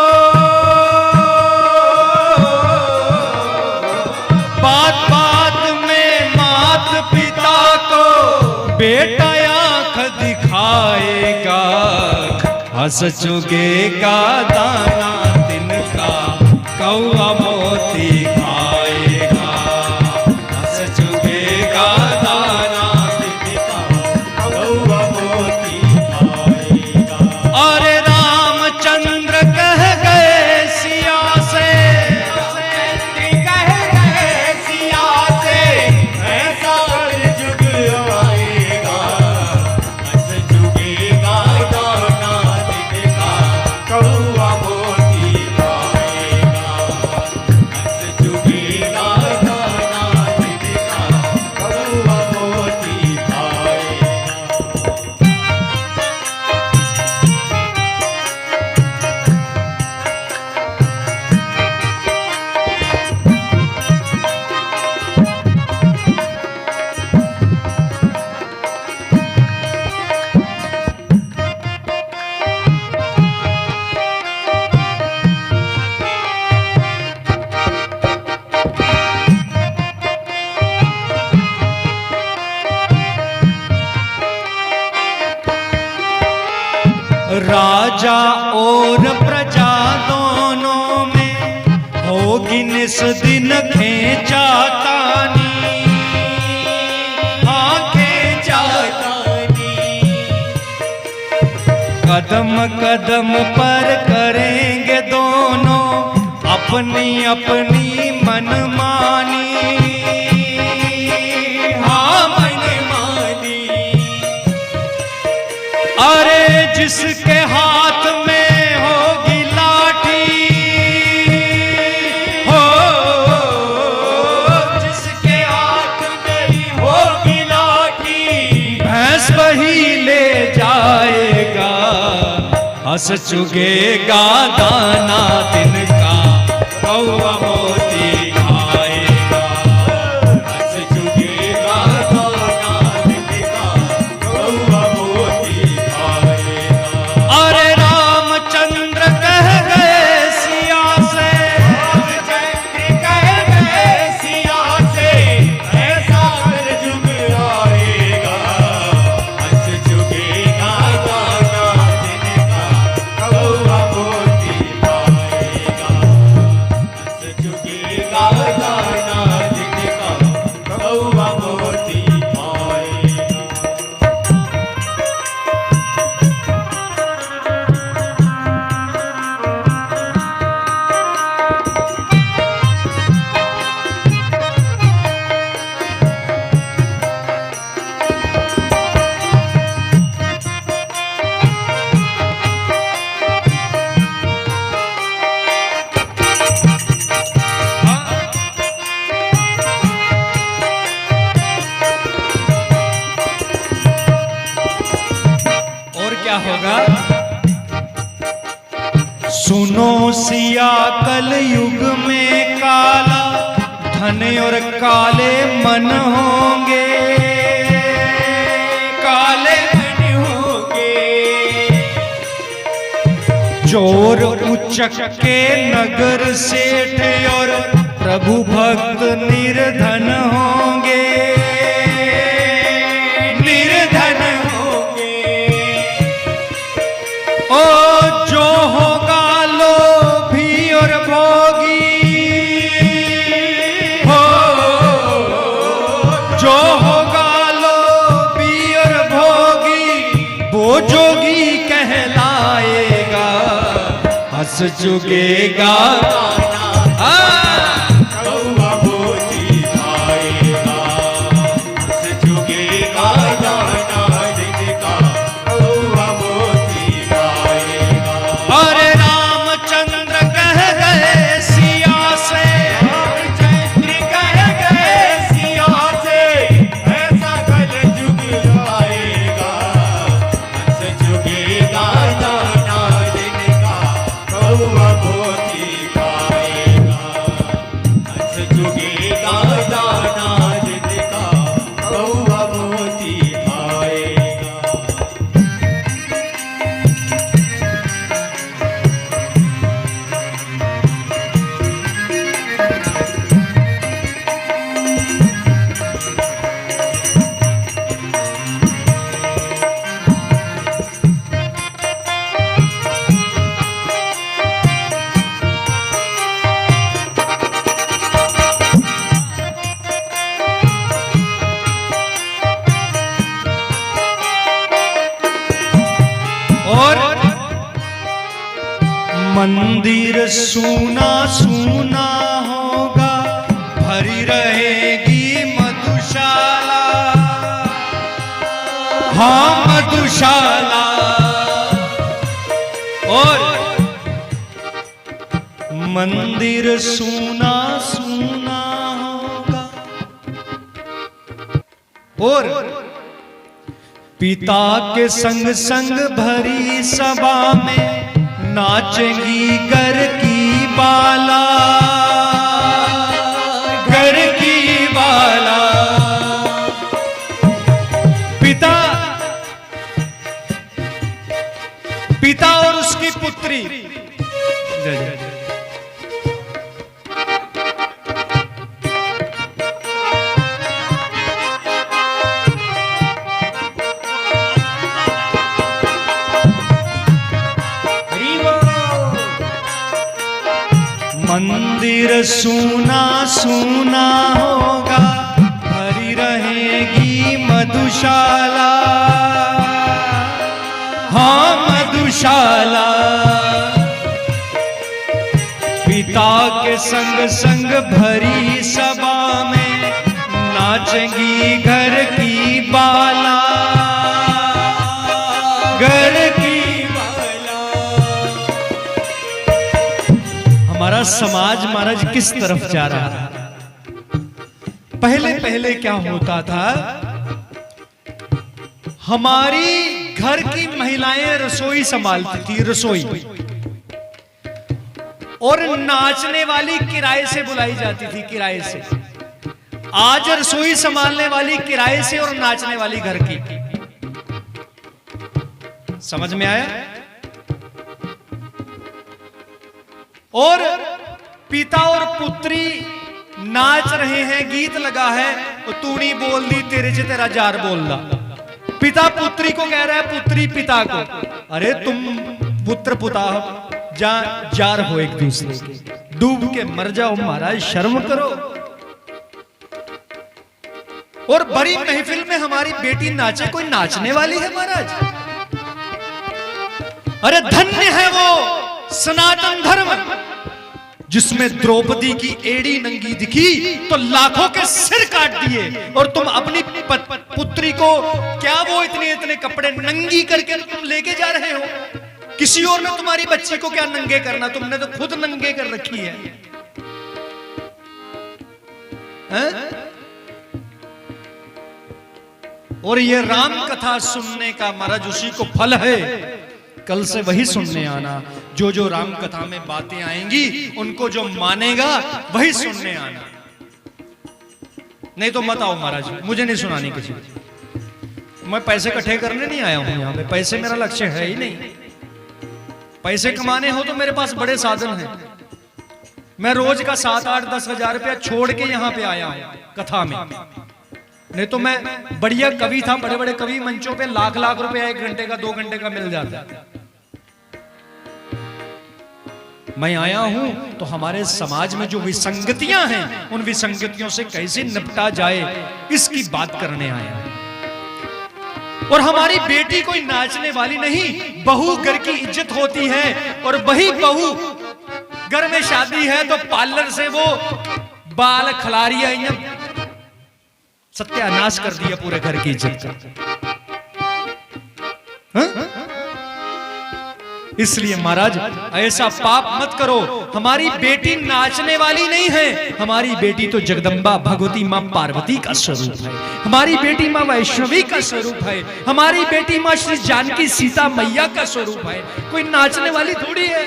बात बात में मात पिता को बेटा आंख दिखाएगा, हंस चुगेगा दाना तिनका, कौआ मोती खाएगा, हंस चुगेगा दाना तिनका, कौआ मोती खाएगा। और रामचंद्र कह गए सिया से, कह गए सिया से, ऐसा कलयुग आएगा, हंस चुगेगा दाना तिनका, कौआ मोती खाएगा, हंस चुगेगा दाना तिनका, कौआ मोती खाएगा। राजा और प्रजा दोनों में होगी निस दिन खेचातानी, आंखें जातानी। कदम कदम पर करेंगे दोनों अपनी अपनी मनमानी, हाँ मनमानी। अरे जिसके हाथ में होगी लाठी, हो जिसके हाथ में होगी लाठी, भैंस वही ले जाएगा, हंस चुगेगा दाना तिनका, कौआ मोती खाएगा, हंस चुगेगा दाना तिनका, कौआ मोती खाएगा। अरे रामचंद्र कह गए सिया से, रामचंद्र कह गए सिया से, ऐसा कलयुग आएगा, हंस चुगेगा दाना तिनका, कौआ मोती खाएगा, हंस चुगेगा दाना तिनका, कौआ मोती खाएगा। और क्या होगा? सुनो सिया कलयुग में काला धन और काले मन होंगे, काले मन होंगे। चोर उचक के नगर सेठ और प्रभु भक्त निर्धन होंगे, निर्धन होंगे। ओ जो होगा लोभी और भोगी, हो जो होगा लोभी और भोगी, वो जोगी कहलाएगा, हंस चुगेगा कौआ मोती खाएगा, हंस चुगेगा दाना तिनका, कौआ मोती खाएगा। अरे रामचंद्र कह गए सिया से, रामचंद्र कह गए सिया से, ऐसा कलयुग आएगा, हंस चुगेगा दाना सूना सूना होगा, भरी रहेगी मधुशाला, हाँ मधुशाला। और मंदिर सूना सूना होगा, और पिता के संग संग भरी सभा में नाचेंगी घर की बाला, घर की बाला। पिता और उसकी पुत्री, मंदिर सूना सूना होगा, भरी रहेगी मधुशाला, हाँ मधुशाला। पिता के संग संग भरी सभा में नाचेंगी घर की बाला, घर की बाला। हमारा समाज महाराज किस तरफ जा रहा है? पहले पहले क्या होता था, हमारी घर की महिलाएं रसोई संभालती थी, रसोई, और नाचने वाली किराए से बुलाई जाती थी, किराए से। आज रसोई संभालने वाली किराए से और नाचने वाली घर की। समझ में आया? और पिता और पुत्री नाच रहे हैं, गीत लगा है, और तूड़ी बोल दी तेरे से तेरा जार बोल रहा। पिता पुत्री को कह रहा है, पुत्री पिता को, अरे तुम पुत्र पुता जार हो एक दूसरे के, डूब के मर जाओ महाराज, शर्म करो। और बड़ी महफिल में हमारी बेटी नाचे, कोई नाचने वाली है महाराज? अरे धन्य है वो सनातन धर्म जिसमें द्रौपदी की एड़ी नंगी दिखी तो लाखों के सिर काट दिए, और तुम अपनी पुत्री को क्या वो इतने इतने कपड़े नंगी करके तुम लेके जा रहे हो? किसी और ने तुम्हारी बच्ची को क्या नंगे करना, तुमने तो खुद नंगे कर रखी है, हैं? और ये राम कथा सुनने का महाराज उसी को फल है। कल से वही सुनने आना, जो जो राम कथा में बातें आएंगी उनको जो मानेगा वही सुनने आना, नहीं तो मत आओ महाराज, मुझे नहीं सुनानी किसी को। मैं पैसे इकट्ठे करने नहीं आया हूं यहाँ पे, पैसे मेरा लक्ष्य है ही नहीं। पैसे कमाने हो तो मेरे पास बड़े साधन हैं। मैं रोज का 7-8-10 हजार रुपया छोड़ के यहाँ पे आया हूँ कथा में, नहीं तो मैं बढ़िया कवि था, बड़े बड़े कवि मंचों पे लाख लाख रुपया 1 घंटे का 2 घंटे का मिल जाता। मैं आया हूं तो हमारे समाज में जो विसंगतियां हैं उन विसंगतियों से कैसे निपटा जाए इसकी बात करने आया। और हमारी बेटी कोई नाचने वाली नहीं, बहू घर की इज्जत होती है, और वही बहू घर में शादी है तो पार्लर से वो बाल खलारिया सत्यानाश कर दिया पूरे घर की इज्जत का। इसलिए महाराज ऐसा पाप मत करो। हमारी बेटी नाचने वाली नहीं है, हमारी बेटी तो जगदम्बा भगवती मां पार्वती का स्वरूप है, हमारी बेटी मां वैष्णवी का स्वरूप है, हमारी बेटी मां श्री जानकी सीता मैया का स्वरूप है, कोई नाचने वाली थोड़ी है।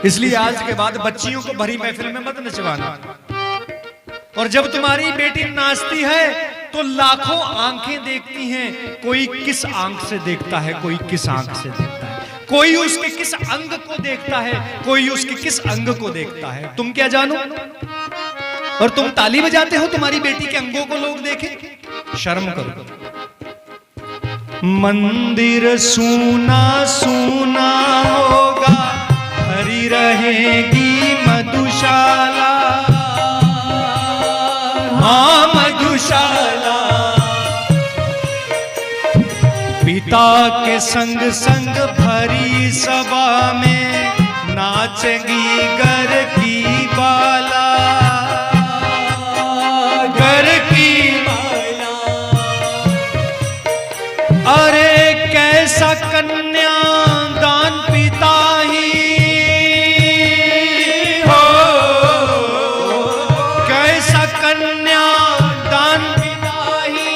इसलिए आज के बाद बच्चियों को भरी महफिल में मत नचवाना। और जब तुम्हारी बेटी नाचती है तो लाखों आंखें देखती हैं, कोई किस आंख से देखता है, कोई किस आंख से देखता है, कोई उसके किस अंग को देखता है, कोई उसके किस अंग को देखता है। तुम क्या जानो? और तुम ताली बजाते हो तुम्हारी बेटी के अंगों को लोग देखें, शर्म करो। मंदिर सूना सूना होगा, भरी रहेगी मधुशाला, हाँ मधुशाला। पिता के संग संग भरी सभा में नाचेंगी गर की बाला, गर की बाला। अरे कैसा कन्या दान पिता ही हो, कैसा कन्या दान पिता ही,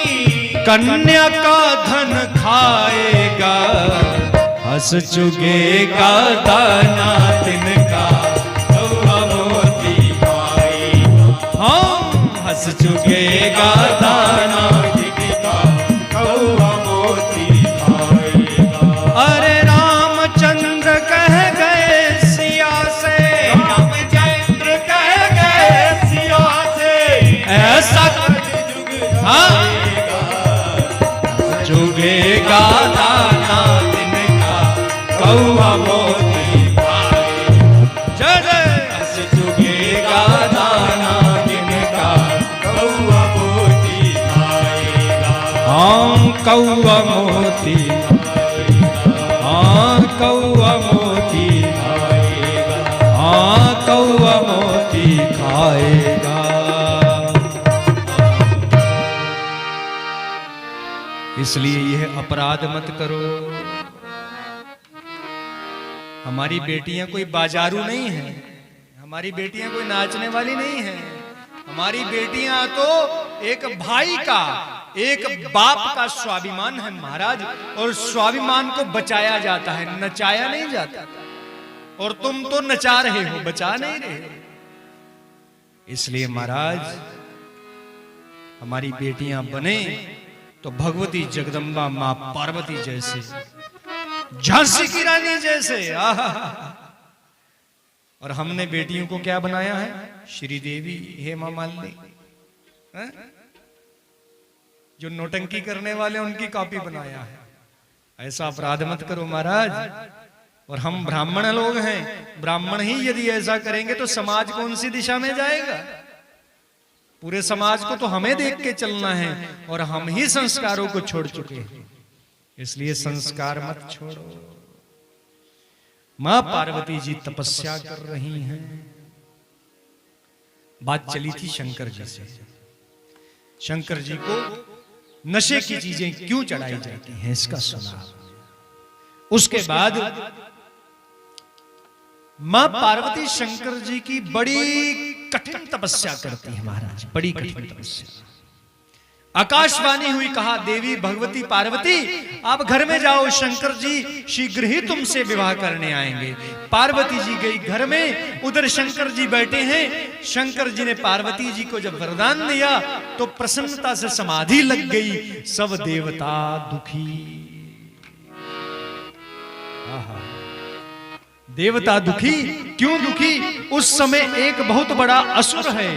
कन्या का धन खाएगा, हंस चुगेगा दाना तिनका, कौआ मोती खाएगा। हाँ, हंस चुगेगा दाना तिनका, कौआ मोती खाएगा। अरे रामचंद्र कह गए सिया से, रामचंद्र कह गए सिया से, ऐसा हाँ चुगेगा दाना कौआ मोती खाएगा। जय जय। हंस चुगेगा दाना तिनका, कौआ मोती खाएगा। हाँ कौआ मोती खाएगा, हाँ कौआ मोती खाएगा, हाँ कौआ मोती खाएगा। इसलिए यह अपराध मत करो। हमारी बेटियां कोई बाजारू नहीं है, हमारी बेटियां कोई नाचने वाली नहीं है। हमारी बेटियां तो एक भाई का, एक बाप का स्वाभिमान है महाराज, और स्वाभिमान को बचाया जाता है, नचाया नहीं जाता। और तुम तो नचा रहे हो, बचा नहीं रहे। इसलिए महाराज हमारी बेटियां बने तो भगवती जगदम्बा मां पार्वती जैसे, झांसी की रानी जैसे। और हमने बेटियों को क्या बनाया है? श्रीदेवी, हेमा मालिनी, जो नौटंकी करने वाले उनकी कॉपी बनाया है। ऐसा अपराध मत करो महाराज। और हम ब्राह्मण लोग हैं, ब्राह्मण ही यदि ऐसा करेंगे तो समाज कौन सी दिशा में जाएगा? पूरे समाज को तो हमें देख के चलना है, और हम ही संस्कारों को छोड़ चुके हैं। इसलिए संस्कार मत छोड़ो। मां पार्वती जी तपस्या कर रही हैं। बात चली थी शंकर जी से। शंकर जी को नशे की चीजें क्यों चढ़ाई जाती हैं, इसका सुना। उसके बाद मां पार्वती शंकर जी की बड़ी कठिन तपस्या करती है महाराज, बड़ी कठिन तपस्या। आकाशवाणी हुई, कहा देवी भगवती पार्वती आप घर में जाओ, शंकर जी शीघ्र ही तुमसे विवाह करने आएंगे। पार्वती जी गई घर में, उधर शंकर जी बैठे हैं। शंकर जी ने पार्वती जी को जब वरदान दिया तो प्रसन्नता से समाधि लग गई। सब देवता दुखी, देवता दुखी। क्यों दुखी? उस समय एक बहुत बड़ा असुर है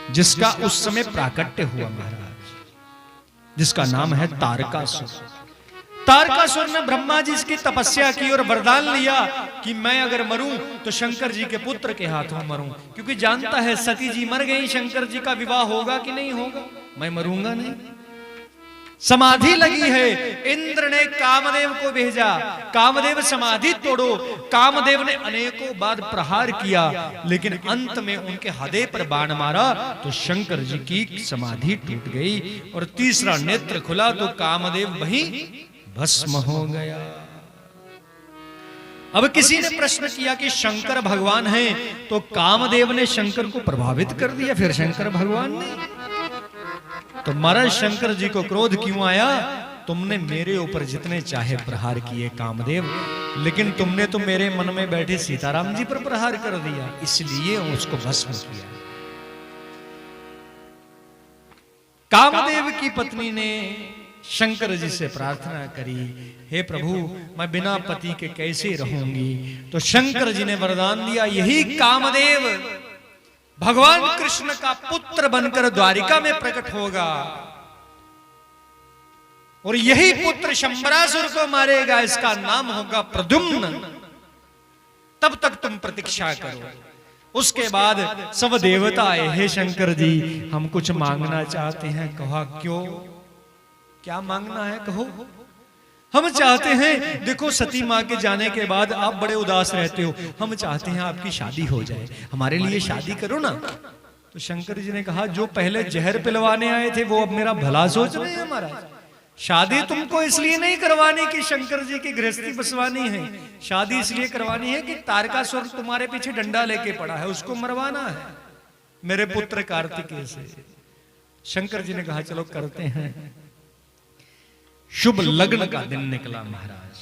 जिसका उस समय प्राकट्य हुआ महाराज, जिसका नाम है तारकासुर। तारकासुर ने ब्रह्मा जी की तपस्या की और वरदान लिया कि मैं अगर मरूं तो शंकर जी के पुत्र के हाथों मरूं, क्योंकि जानता है सती जी मर गई, शंकर जी का विवाह होगा कि नहीं होगा, मैं मरूंगा नहीं। समाधि लगी है। इंद्र ने कामदेव को भेजा, कामदेव समाधि तोड़ो। कामदेव ने अनेकों बार प्रहार किया, लेकिन अंत में उनके हृदय पर बाण मारा तो शंकर जी की समाधि टूट गई और तीसरा नेत्र खुला तो कामदेव वहीं भस्म हो गया। अब किसी ने प्रश्न किया कि शंकर भगवान हैं, तो कामदेव ने शंकर को प्रभावित कर दिया, फिर शंकर भगवान ने। तो महाराज शंकर जी को क्रोध क्यों आया? तुमने मेरे ऊपर जितने चाहे प्रहार किए कामदेव, लेकिन तुमने तो मेरे मन में बैठे सीताराम जी पर प्रहार कर दिया, इसलिए उसको भस्म किया। कामदेव की पत्नी ने शंकर जी से प्रार्थना करी, हे प्रभु मैं बिना पति के कैसे रहूंगी? तो शंकर जी ने वरदान दिया, यही कामदेव भगवान कृष्ण का पुत्र बनकर द्वारिका में प्रकट होगा और यही पुत्र शंबरासुर को मारेगा, इसका नाम होगा प्रद्युम्न। तब तक तुम प्रतीक्षा करो। उसके बाद सब देवता आए, हे शंकर जी हम कुछ मांगना चाहते हैं। कहा क्यों, क्या मांगना है कहो। हम चाहते हैं, देखो सती माँ के जाने के बाद आप बड़े उदास रहते हो, हम चाहते हैं आपकी शादी हो जाए, हमारे लिए शादी करो ना। तो शंकर जी ने कहा, जो पहले जहर पिलवाने आए थे वो अब मेरा भला सोच रहे हैं महाराज। शादी तुमको इसलिए नहीं करवानी कि शंकर जी की गृहस्थी बसवानी है, शादी इसलिए करवानी है कि तारकासुर तुम्हारे पीछे डंडा लेके पड़ा है, उसको मरवाना है मेरे पुत्र कार्तिकेय से। शंकर जी ने कहा चलो करते हैं। शुभ लग्न का दिन निकला महाराज।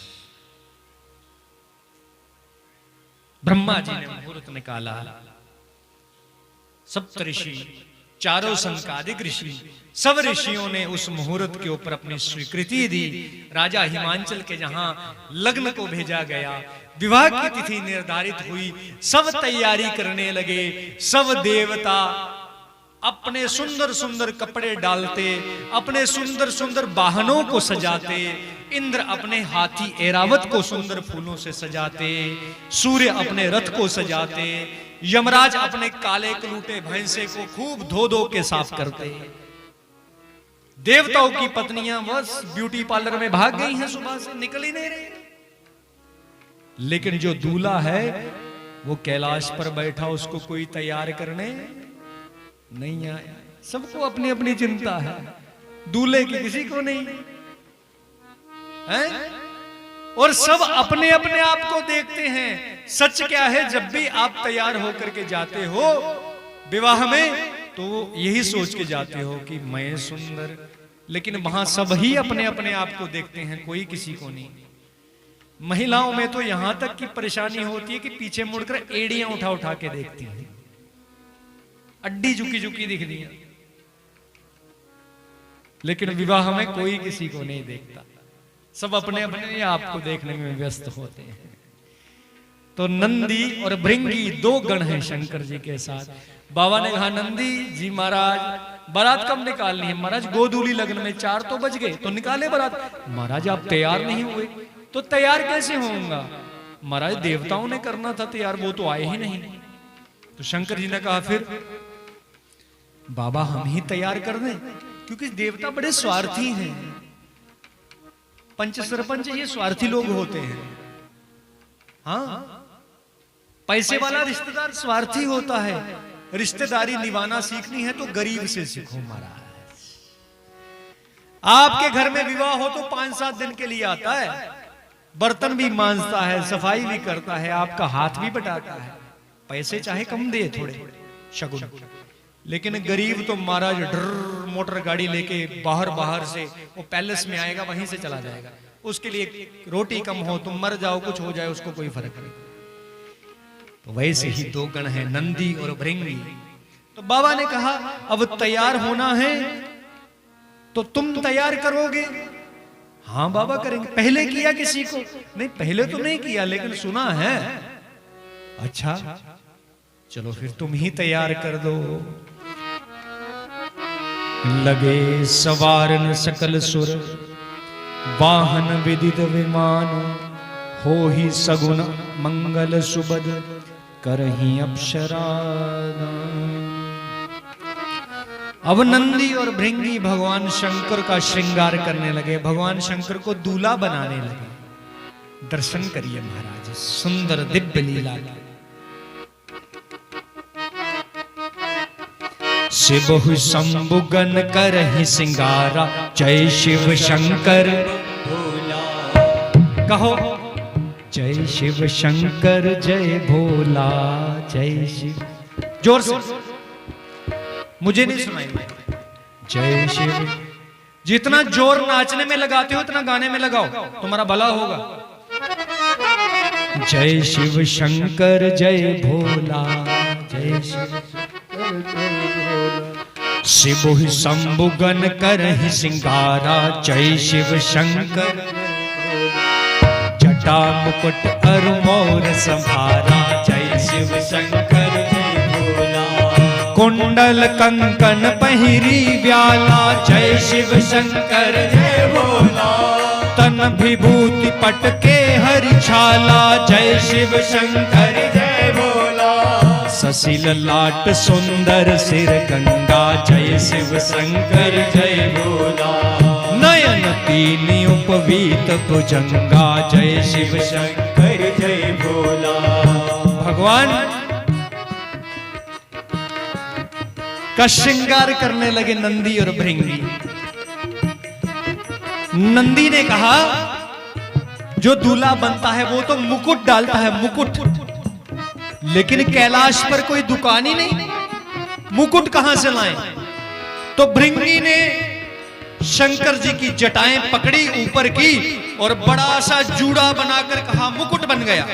ब्रह्मा जी ने मुहूर्त निकाला, सप्त ऋषि, चारों संकादिक ऋषि, सब ऋषियों ने उस मुहूर्त के ऊपर अपनी स्वीकृति दी। राजा हिमांचल के जहां लग्न को भेजा गया, विवाह की तिथि निर्धारित हुई, सब तैयारी करने लगे। सब देवता अपने सुंदर सुंदर कपड़े डालते, अपने सुंदर सुंदर वाहनों को सजाते, इंद्र अपने हाथी ऐरावत को सुंदर फूलों से सजाते, सूर्य अपने रथ को सजाते, यमराज अपने काले कलूटे भैंसे को खूब धो धो के साफ करते। देवताओं की पत्नियां बस ब्यूटी पार्लर में भाग गई हैं, सुबह से निकल ही नहीं रही। लेकिन जो दूल्हा है वो कैलाश पर बैठा, उसको कोई तैयार करने नहीं आया। सबको अपनी अपनी चिंता है, दूल्हे की किसी को नहीं है, और सब अपने अपने आप को देखते हैं। सच क्या है, जब भी आप तैयार होकर के जाते हो विवाह में तो यही सोच के जाते हो कि मैं सुंदर, लेकिन वहां सब ही अपने अपने आप को देखते हैं, कोई किसी को नहीं। महिलाओं में तो यहां तक की परेशानी होती है कि पीछे मुड़कर एड़ियां उठा उठा के देखती हैं, अड्डी झुकी झुकी दिख रही है, लेकिन विवाह में कोई किसी को नहीं देखता, सब अपने अपने आप को देखने में व्यस्त होते हैं। तो नंदी और भृंगी दो गण हैं शंकर जी के साथ। बाबा ने कहा, नंदी जी महाराज बारात कब निकालनी है? महाराज गोधूली लग्न में 4 तो बज गए, तो निकाले बारात। महाराज आप तैयार नहीं हुए तो तैयार कैसे होऊंगा? महाराज देवताओं ने करना था तैयार, वो तो आए ही नहीं। तो शंकर जी ने कहा, फिर बाबा हम ही तैयार कर दें, क्योंकि देवता बड़े स्वार्थी हैं। पंच सरपंच ये स्वार्थी लोग होते हैं। हाँ, पैसे वाला रिश्तेदार स्वार्थी होता है। रिश्तेदारी निभाना सीखनी है तो गरीब से सीखो महाराज। आपके घर में विवाह हो तो 5-7 दिन के लिए आता है, बर्तन भी मांजता है, सफाई भी करता है, आपका हाथ भी बटाता है, पैसे चाहे कम दे थोड़े शगुन। लेकिन गरीब तो महाराज डर मोटर गाड़ी लेके बाहर से वो पैलेस में आएगा, वहीं से चला जाएगा। उसके लिए रोटी कम हो, तुम मर जाओ, कुछ हो जाए, उसको कोई फर्क नहीं। तो वैसे ही दो गण हैं, नंदी और भृंगी। तो बाबा ने कहा, अब तैयार होना है तो तुम तैयार करोगे? हाँ बाबा करेंगे। पहले किया किसी को? नहीं, पहले तो नहीं किया, लेकिन सुना है। अच्छा चलो फिर तुम ही तैयार कर दो। लगे सवारन सकल सुर, वाहन विदित विमान, हो ही सगुन मंगल सुबद, करही अप्सरा। अब नंदी और भृंगी भगवान शंकर का श्रृंगार करने लगे, भगवान शंकर को दूल्हा बनाने लगे। दर्शन करिए महाराज सुंदर दिव्य लीला। शिव शंभुगन करहि सिंगारा, जय शिव शंकर भोला। कहो जय शिव शंकर जय भोला, जय शिव। जोर से, मुझे नहीं सुनाई। जय शिव। जितना जोर नाचने में लगाते हो उतना गाने में लगाओ, तुम्हारा भला होगा। जय शिव शंकर जय भोला, जय शिव। शिव शंभुगन करहि सिंगारा, जय शिव शंकर। जटा मुकुट अरु मोर संभारा, जय शिव शंकर जय भोला। कुंडल कंकन पहिरी व्याला, जय शिव शंकर जय भोला। तन विभूति पटके हरि छाला, जय शिव शंकर जय भोला। ससिल लाट सुंदर सिर गंगा, जय शिव शंकर जय भोला। नयन नयन तीन उपवीत भुजंगा, जय शिव शंकर जय भोला। भगवान का श्रृंगार करने लगे नंदी और भृंगी। नंदी ने कहा जो दूल्हा बनता है वो तो मुकुट डालता है, मुकुट, लेकिन कैलाश पर कोई दुकान ही नहीं, मुकुट कहां से लाएं? तो भृंगी ने शंकर जी की जटाएं पकड़ी ऊपर की और बड़ा सा जूड़ा बनाकर कहा मुकुट बन गया।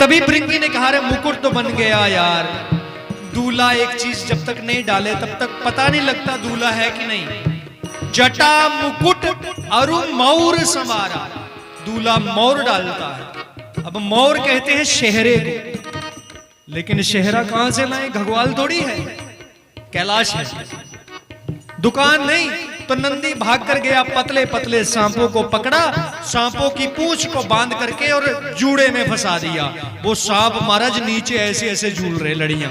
तभी भृंगी ने कहा रे मुकुट तो बन गया यार, दूल्हा एक चीज जब तक नहीं डाले तब तक पता नहीं लगता दूल्हा है कि नहीं। जटा मुकुट अरु मौर संवारा, दूल्हा मौर डालता है। अब मौर कहते हैं शहरे को, लेकिन शहरा कहां से लाए? घगवाल थोड़ी है, कैलाश है, दुकान नहीं। तो नंदी भाग कर गया, पतले पतले सांपों को पकड़ा, सांपों की पूंछ को बांध करके और जूड़े में फंसा दिया। वो सांप महाराज नीचे ऐसे ऐसे झूल रहे लड़ियां।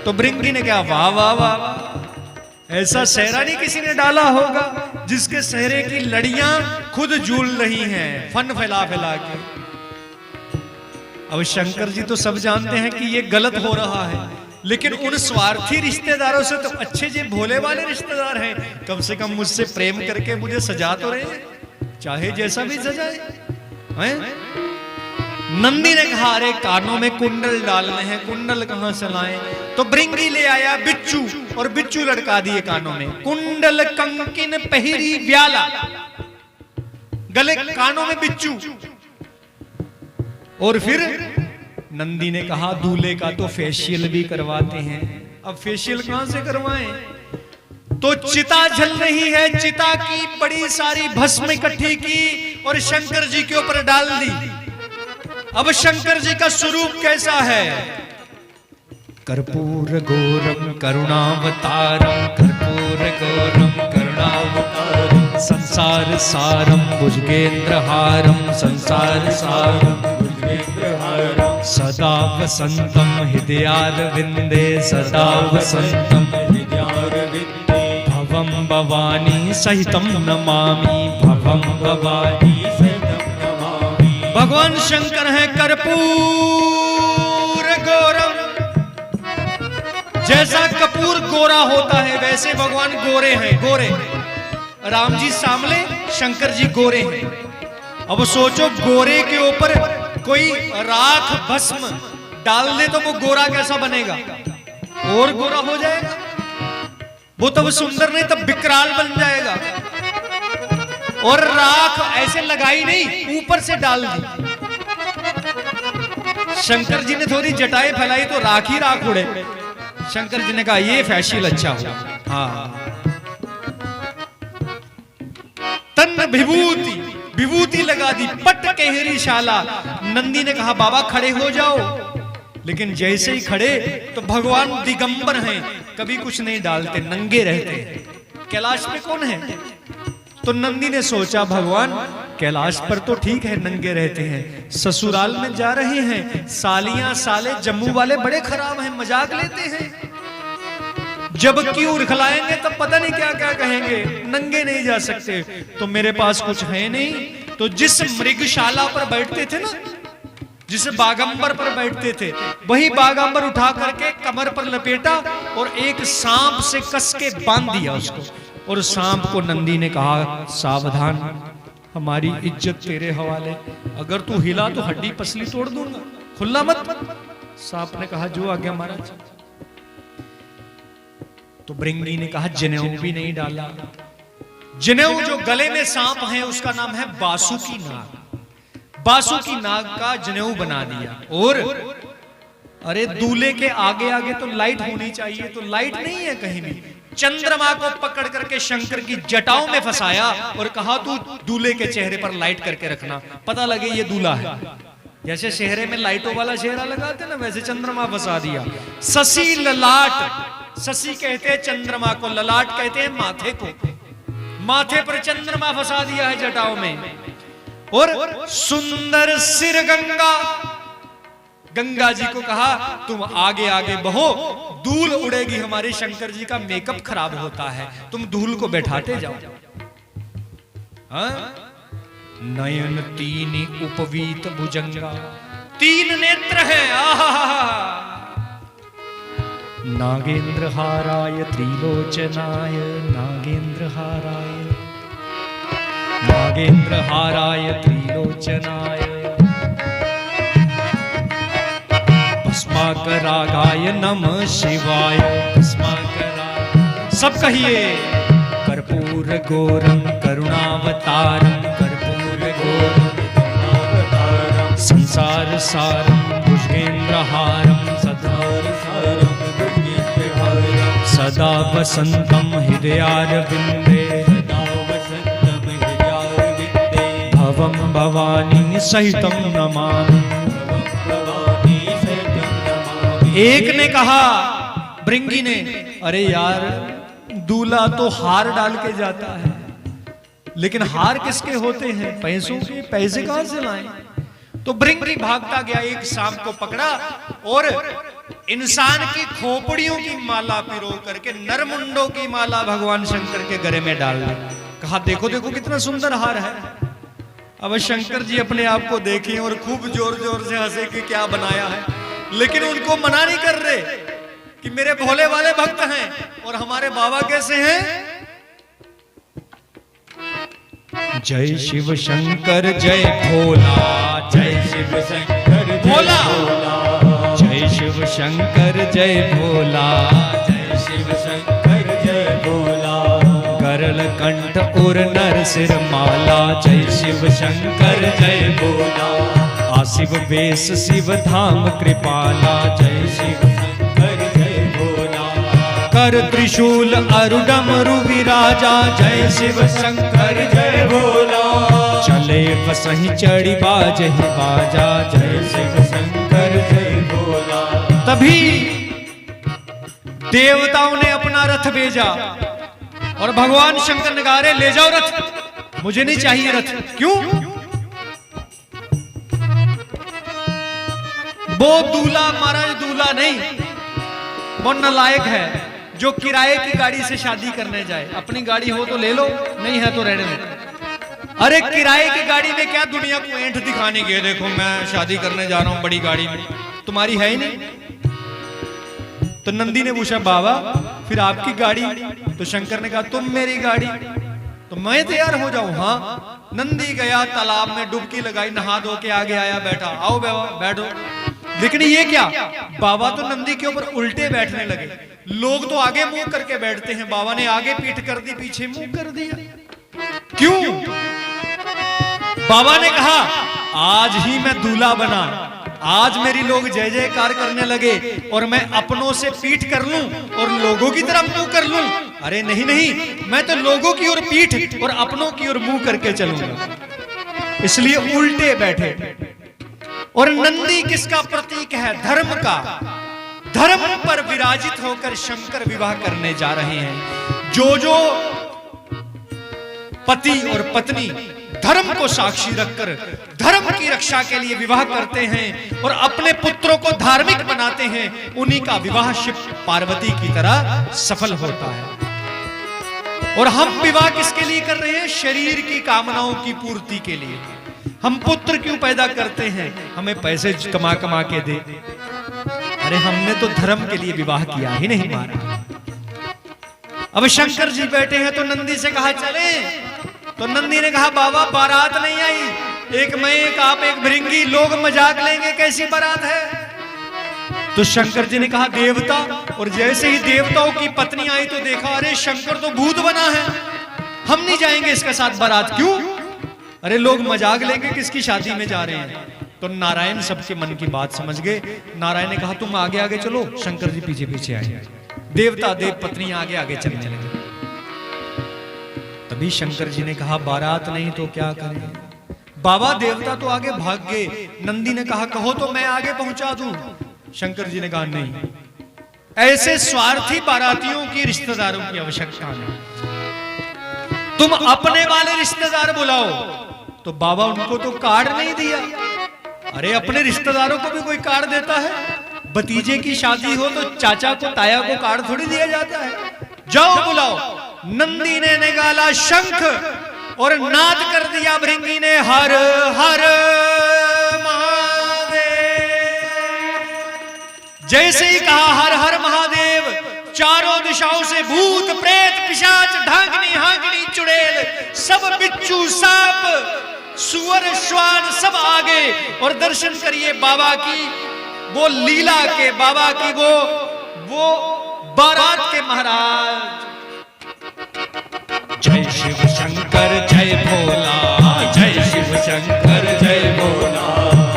तो भृंगी ने कहा वाह वाह वाह, ऐसा सहरा नहीं किसी ने डाला होगा जिसके सहरे की लड़ियां खुद झूल रही हैं फन फैला फैला के। अब शंकर जी तो सब जानते हैं कि ये गलत हो रहा है, लेकिन उन स्वार्थी रिश्तेदारों से तो अच्छे जे भोले वाले रिश्तेदार हैं, कम से कम मुझसे प्रेम करके मुझे सजा तो रहे हैं, चाहे जैसा भी सजाए हैं। नंदी ने कहा अरे कानों में कुंडल डालने हैं, कुंडल कहां से लाएं? तो भृंगी ले आया बिच्छू और बिच्छू लटका दिए कानों में। कुंडल कंकिन पहिरी व्याला, गले कानों में बिच्छू। और फिर नंदी ने कहा दूल्हे का तो फेशियल भी करवाते हैं। अब फेशियल कहां से करवाएं? तो चिता जल रही है, चिता की बड़ी सारी भस्म इकट्ठी की और शंकर जी के ऊपर डाल दी। अब शंकर जी का स्वरूप कैसा है? कर्पूर गौरम करुणावतारम, कर्पूर गौरम करुणावतारम, संसार सारम भुजगेंद्र हारम, संसार सारम भुजगेंद्र हारम, सदा वसंतम हृदयारविंदे, सदा वसंतम हृदयारविंदे, भवम भवानी सहितम नमामि, भवम भवानी सहितम नमामि। भगवान शंकर है कर्पूर गौरम। जैसा कपूर गोरा होता है वैसे भगवान गोरे हैं, गोरे। राम जी सांवले, शंकर जी गोरे हैं। अब सोचो गोरे के ऊपर कोई राख भस्म डाल दे तो वो गोरा कैसा बनेगा? और गोरा हो जाएगा वो, तब सुंदर नहीं तब विकराल बन जाएगा। और राख ऐसे लगाई नहीं, ऊपर से डाल दी। शंकर जी ने थोड़ी जटाएं फैलाई तो राख ही राख उड़े। शंकर जी ने कहा ये फैशियल अच्छा हो। हाँ, तन विभूति, विभूति लगा दी, पट केहरी शाला। नंदी ने कहा बाबा खड़े हो जाओ, लेकिन जैसे ही खड़े तो भगवान दिगंबर हैं, कभी कुछ नहीं डालते, नंगे रहते हैं। कैलाश पे कौन है? तो नंदी ने सोचा भगवान कैलाश पर तो ठीक है नंगे रहते हैं, ससुराल में जा रहे हैं, सालियां साले जम्मू वाले बड़े खराब हैं, मजाक लेते हैं, जब क्यों खिलाएंगे तब पता नहीं क्या क्या कहेंगे, नंगे नहीं जा सकते। तो मेरे पास कुछ है नहीं। तो जिस मृगशाला पर बैठते थे ना, जिस बागंबर पर बैठते थे, वही बागंबर उठा करके कमर पर लपेटा और एक सांप से कस के बांध दिया उसको। और सांप को नंदी ने कहा सावधान, हमारी इज्जत तेरे हवाले, अगर तू हिला तो हड्डी पसली तोड़ दूंगा, खुल्ला मत। सांप ने कहा जो आज्ञा महाराज। तो भृंगी ने कहा जनेऊ भी नहीं डाला। जनेऊ जो गले में सांप है उसका नाम है बासुकी नाग। बासुकी नाग का जनेऊ बना दिया। और अरे दूल्हे के आगे आगे तो लाइट होनी चाहिए, तो लाइट नहीं है कहीं भी। चंद्रमा को पकड़ करके शंकर की जटाओं में फंसाया और कहा तू दूल्हे के चेहरे पर लाइट करके रखना, पता लगे ये दूल्हा है। जैसे चेहरे में लाइटों वाला चेहरा लगाते ना, वैसे चंद्रमा फंसा दिया। शशि ललाट, शशि कहते हैं चंद्रमा को, ललाट कहते हैं माथे को। माथे पर चंद्रमा फंसा दिया है जटाओं में। और सुंदर सिर गंगा, गंगा जी को कहा तुम आगे आगे बहो, धूल उड़ेगी, हमारे शंकर जी का मेकअप खराब होता है, तुम धूल को बैठाते जाओ। हाँ? नयन तीन उपवीत भुजंगा, 3 नेत्र है। नागेंद्र हाराय त्रिलोचनाय, नागेंद्र हाराय, नागेंद्र हाराय त्रिलोचनाय, भस्माकरागाय नमः शिवाय, भस्माकरागाय। सब कहिए। कर्पूर गौरम करुणावतारम, कर्पूर गौरम करुणावतारम, संसार सारम भुजगेंद्रहारम, सदा वसंतम हृदयारविंदे, भवम भवानी सहितम नमामि। एक ने कहा, भृंगी ने, अरे यार दूल्हा तो हार डाल के जाता है, लेकिन हार किसके होते हैं? पैसों के। पैसे कहां से लाएं? तो भृंगी भागता गया, एक सांप को पकड़ा और इंसान की खोपड़ियों की माला पिरो करके नरमुंडों की माला भगवान शंकर के गले में डाल दी। कहा देखो देखो कितना सुंदर हार है। अब शंकर जी अपने आप को देखें और खूब जोर जोर से हंसे कि क्या बनाया है, लेकिन उनको मना नहीं कर रहे कि मेरे भोले वाले भक्त हैं और हमारे बाबा कैसे हैं। जय शिव शंकर जय भोला, जय शिव शंकर भोला, जय शिव शंकर जय भोला, जय शिव शंकर जय भोला। गरल कंठ और नर सिर माला, जय शिव शंकर जय भोला। आशिव वेश शिव धाम कृपाला, जय शिव शंकर जय भोला। कर त्रिशूल अरुडमरु विराजा, जय शिव शंकर जय भोला। चले बसहि चढ़ी बाजहि बाजा, जय शिव शंकर जय भोला। तभी देवताओं ने अपना रथ भेजा और भगवान शंकर ने कहा, ले जाओ रथ, मुझे नहीं चाहिए रथ। क्यों? वो दूल्हा महाराज दूल्हा नहीं, वो नालायक है जो किराए की गाड़ी से शादी करने जाए। अपनी गाड़ी हो तो ले लो, नहीं है तो रहने दो। अरे किराए की गाड़ी में क्या दुनिया को ऐंठ दिखाने के, देखो मैं शादी करने जा रहा हूं बड़ी गाड़ी में, तुम्हारी है ही नहीं। तो नंदी ने पूछा, बाबा फिर आपकी गाड़ी? तो शंकर ने कहा, तुम मेरी गाड़ी तो मैं तैयार हो जाऊं। हाँ। नंदी गया तालाब में डुबकी लगाई, नहा धो के आगे आया, बैठा, आओ बाबा बैठो। लेकिन ये क्या, बाबा तो नंदी के ऊपर उल्टे बैठने लगे। लोग तो आगे मुंह करके बैठते हैं, बाबा ने आगे पीठ कर दी, पीछे मुंह कर दिया। क्यों? बाबा ने कहा, आज ही मैं दूल्हा बना, आज मेरी लोग जय जयकार करने लगे और मैं अपनों से पीठ कर लूं और लोगों की तरफ मुंह कर लूं। अरे नहीं नहीं, मैं तो लोगों की ओर पीठ और अपनों की ओर मुंह करके चलूंगा, इसलिए उल्टे बैठे। और नंदी किसका प्रतीक है? धर्म का। धर्म पर विराजित होकर शंकर विवाह करने जा रहे हैं। जो जो पति और पत्नी धर्म को साक्षी रखकर धर्म की रक्षा के लिए विवाह करते हैं और अपने पुत्रों को धार्मिक बनाते हैं, उन्हीं का विवाह शिव पार्वती की तरह सफल होता है। और हम विवाह किसके लिए कर रहे हैं? शरीर की कामनाओं की पूर्ति के लिए। हम पुत्र क्यों पैदा करते हैं? हमें पैसे कमा कमा के दे। अरे हमने तो धर्म के लिए विवाह किया ही नहीं मारा। अब शंकर जी बैठे हैं तो नंदी से कहा चले, तो नंदी ने कहा बाबा बारात नहीं आई, एक मैं एक आप एक भृंगी, लोग मजाक लेंगे कैसी बारात है। तो शंकर जी ने कहा देवता, और जैसे ही देवताओं की पत्नी आई तो देखा अरे शंकर तो भूत बना है, हम नहीं जाएंगे इसके साथ बारात। क्यों? अरे लोग मजाक लेंगे किसकी शादी में जा रहे हैं। तो नारायण सबके मन की बात समझ गए। नारायण ने कहा तुम आगे आगे चलो, शंकर जी पीछे पीछे आए। देवता देव पत्नी आगे आगे चलने लगे। तभी शंकर जी ने कहा बारात नहीं तो क्या करें। बाबा देवता तो आगे भाग गए। नंदी ने कहा कहो तो मैं आगे पहुंचा दूं। शंकर जी ने कहा नहीं, ऐसे स्वार्थी बारातियों की रिश्तेदारों की आवश्यकता नहीं, तुम अपने वाले रिश्तेदार बुलाओ। तो बाबा उनको तो कार्ड नहीं दिया। अरे अपने रिश्तेदारों को भी कोई कार्ड देता है? भतीजे की शादी हो तो चाचा को ताया को कार्ड थोड़ी दिया जाता है। जाओ बुलाओ। नंदी ने निकाला शंख और नाद कर दिया भृंगी ने, हर हर महादेव। जैसे ही कहा हर हर महादेव, चारों दिशाओं से भूत प्रेत पिशाच ढांकनी हांकनी चुड़ैल सब बिच्छू सांप सुअर श्वान सब आ गए और दर्शन करिए बाबा की वो लीला के, बाबा की वो बारात के महाराज। जय शिव शंकर जय भोला, जय शिव शंकर जय भोला,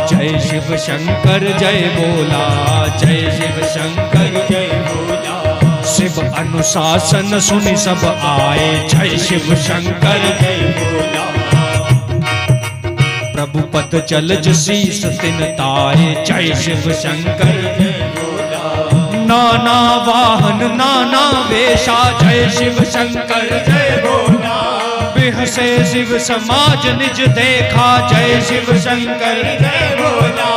जय शिव शंकर जय भोला, जय शिव शंकर जय भोला। शिव अनुशासन सुनि सब आए, जय शिव शंकर जय भोला। प्रभु पद चलज शीस तिन ताए, जय शिव शंकर जय भोला। नाना वाहन नाना वेशा, जय शिव शंकर जय भोला। बेहसे शिव समाज निज देखा, जय शिव शंकर जय भोला।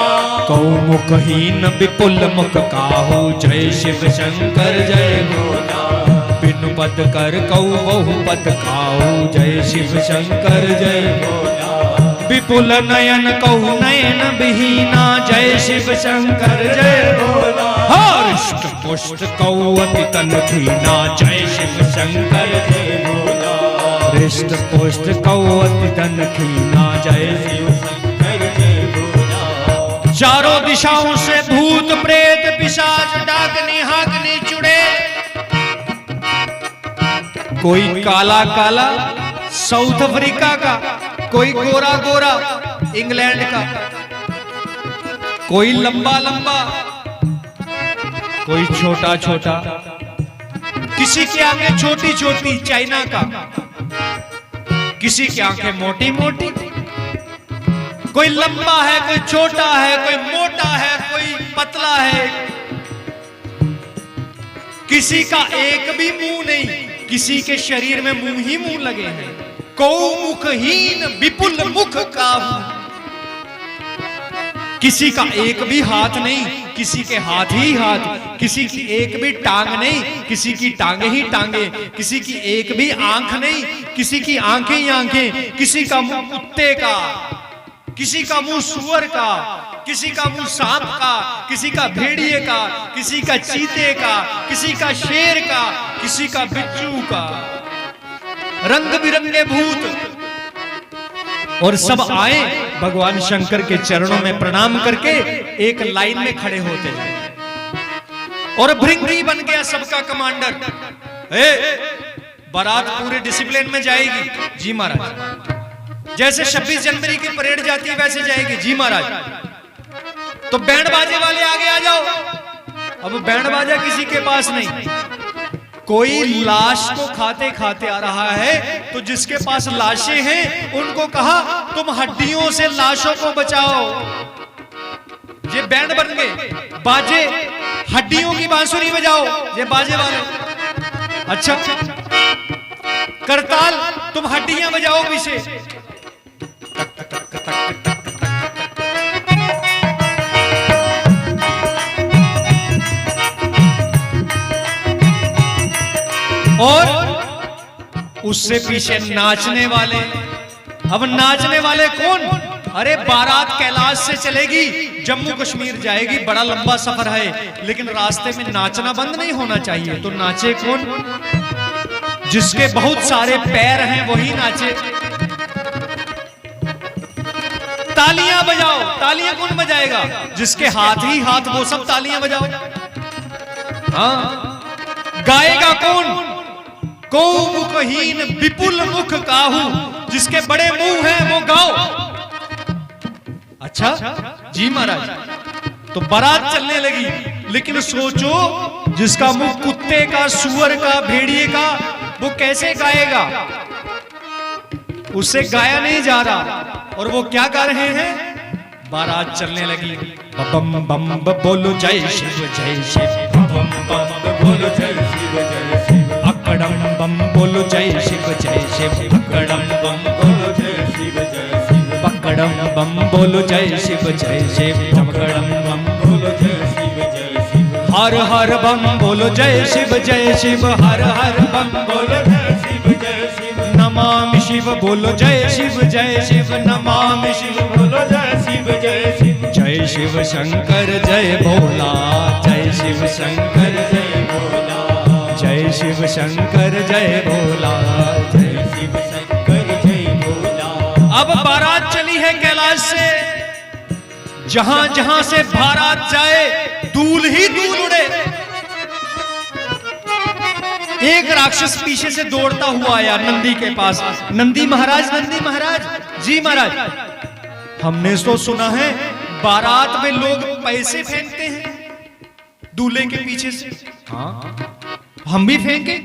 कौ मुखहीन विपुल मुख काहू, जय शिव शंकर जय भोला। बिनु पद कर कौ बहु पद खाऊ, जय शिव शंकर जय भोला। विपुल नयन कहु नयन विहीना, जय शिव शंकर जय भोला। हृष्ट पुष्ट कहु अति तन दीना, जय शिव शंकर जय भोला। हृष्ट पुष्ट कहु अति तन दीना, जय शिव शंकर जय भोला। चारों दिशाओं से भूत प्रेत पिशाच डाकनी हाकनी चुड़ैल, कोई काला काला साउथ अफ्रीका का, कोई गोरा गोरा इंग्लैंड का, कोई लंबा लंबा, कोई छोटा छोटा, किसी की आंखें छोटी छोटी चाइना का, किसी की आंखें मोटी मोटी, कोई लंबा है कोई छोटा है, कोई मोटा है कोई पतला है, किसी का एक भी मुंह नहीं, किसी के शरीर में मुंह ही मुंह लगे हैं। कौ मुखहीन विपुल मुख काहू, किसी का एक भी हाथ नहीं, किसी के हाथ ही हाथ, किसी की एक भी टांग नहीं, किसी की टांगे ही टांगे, किसी की एक भी आंख नहीं, किसी की आंखें ही आंखें, किसी का मुंह कुत्ते का, किसी का मुंह सुअर का, किसी का मुंह सांप का, किसी का भेड़िए का, किसी का चीते का, किसी का शेर का, किसी का बिच्छू का, रंग बिरंगे भूत। और सब आए भगवान शंकर के चरणों में प्रणाम करके एक लाइन में खड़े होते हैं। और भृंगी बन गया सबका कमांडर। बारात पूरे डिसिप्लिन में जाएगी, जी महाराज। जैसे 26 जनवरी की परेड जाती है वैसे जाएगी, जी महाराज। तो बैंड बाजे वाले आगे आ जाओ। अब बैंड बाजा किसी के पास नहीं। कोई लाश को खाते खाते आ रहा है तो जिसके पास लाशें हैं उनको कहा तुम हड्डियों से लाशों को बचाओ। ये बैंड बन गए, बाजे हड्डियों की बांसुरी बजाओ, ये बाजे वाले। अच्छा करताल तुम हड्डियां बजाओ पीछे। और उससे पीछे नाचने वाले। अब नाचने वाले कौन? अरे बारात कैलाश से चलेगी, जम्मू कश्मीर जाएगी, बड़ा लंबा सफर है, लेकिन रास्ते में नाचना बंद नहीं होना चाहिए। तो नाचे कौन? जिसके बहुत सारे पैर हैं वही नाचे। तालियां बजाओ। तालियां कौन बजाएगा? जिसके हाथ ही हाथ, वो सब तालियां बजाओ। हाँ, गाएगा कौन? कौ मुखहीन विपुल मुख काहू, जिसके बड़े मुंह हैं वो गाओ। अच्छा जी महाराज। तो बारात चलने लगी, लेकिन सोचो जिसका मुंह कुत्ते का, सुअर का, भेड़िए का, वो कैसे गाएगा? उससे गाया नहीं जा रहा। और वो क्या गा रहे हैं? बारात चलने लगी। बम बम बोलो जय शिव जय शिव, बम बम बोलो जय शिव जय शिव, अकड़म बम बोलो जय शिव जय शिव, अकड़म बम बोलो जय शिव जय शिव, पकड़म बम बोलो जय शिव जय शिव, चमकड़म बम बोलो बोलो जय शिव जय शिव। हर हर बम बोलो जय शिव जय शिव, हर हर बम बोलो जय शिव जय शिव। नमामि शिव बोलो जय शिव जय शिव, नमामि शिव बोलो जय शिव जय शिव। जय शिव शंकर जय भोला, जय शिव शंकर जय भोला, जय शिव शंकर जय भोला, जय शिव शंकर जय भोला। अब बारात चली है कैलाश से, जहां जहां से बारात जाए दूल ही दूल उड़े। एक राक्षस पीछे से दौड़ता हुआ आया नंदी के पास। नंदी महाराज जी महाराज, हमने तो सुना है बारात में लोग पैसे फेंकते हैं दूल्हे के पीछे से। हाँ, हम भी फेंके।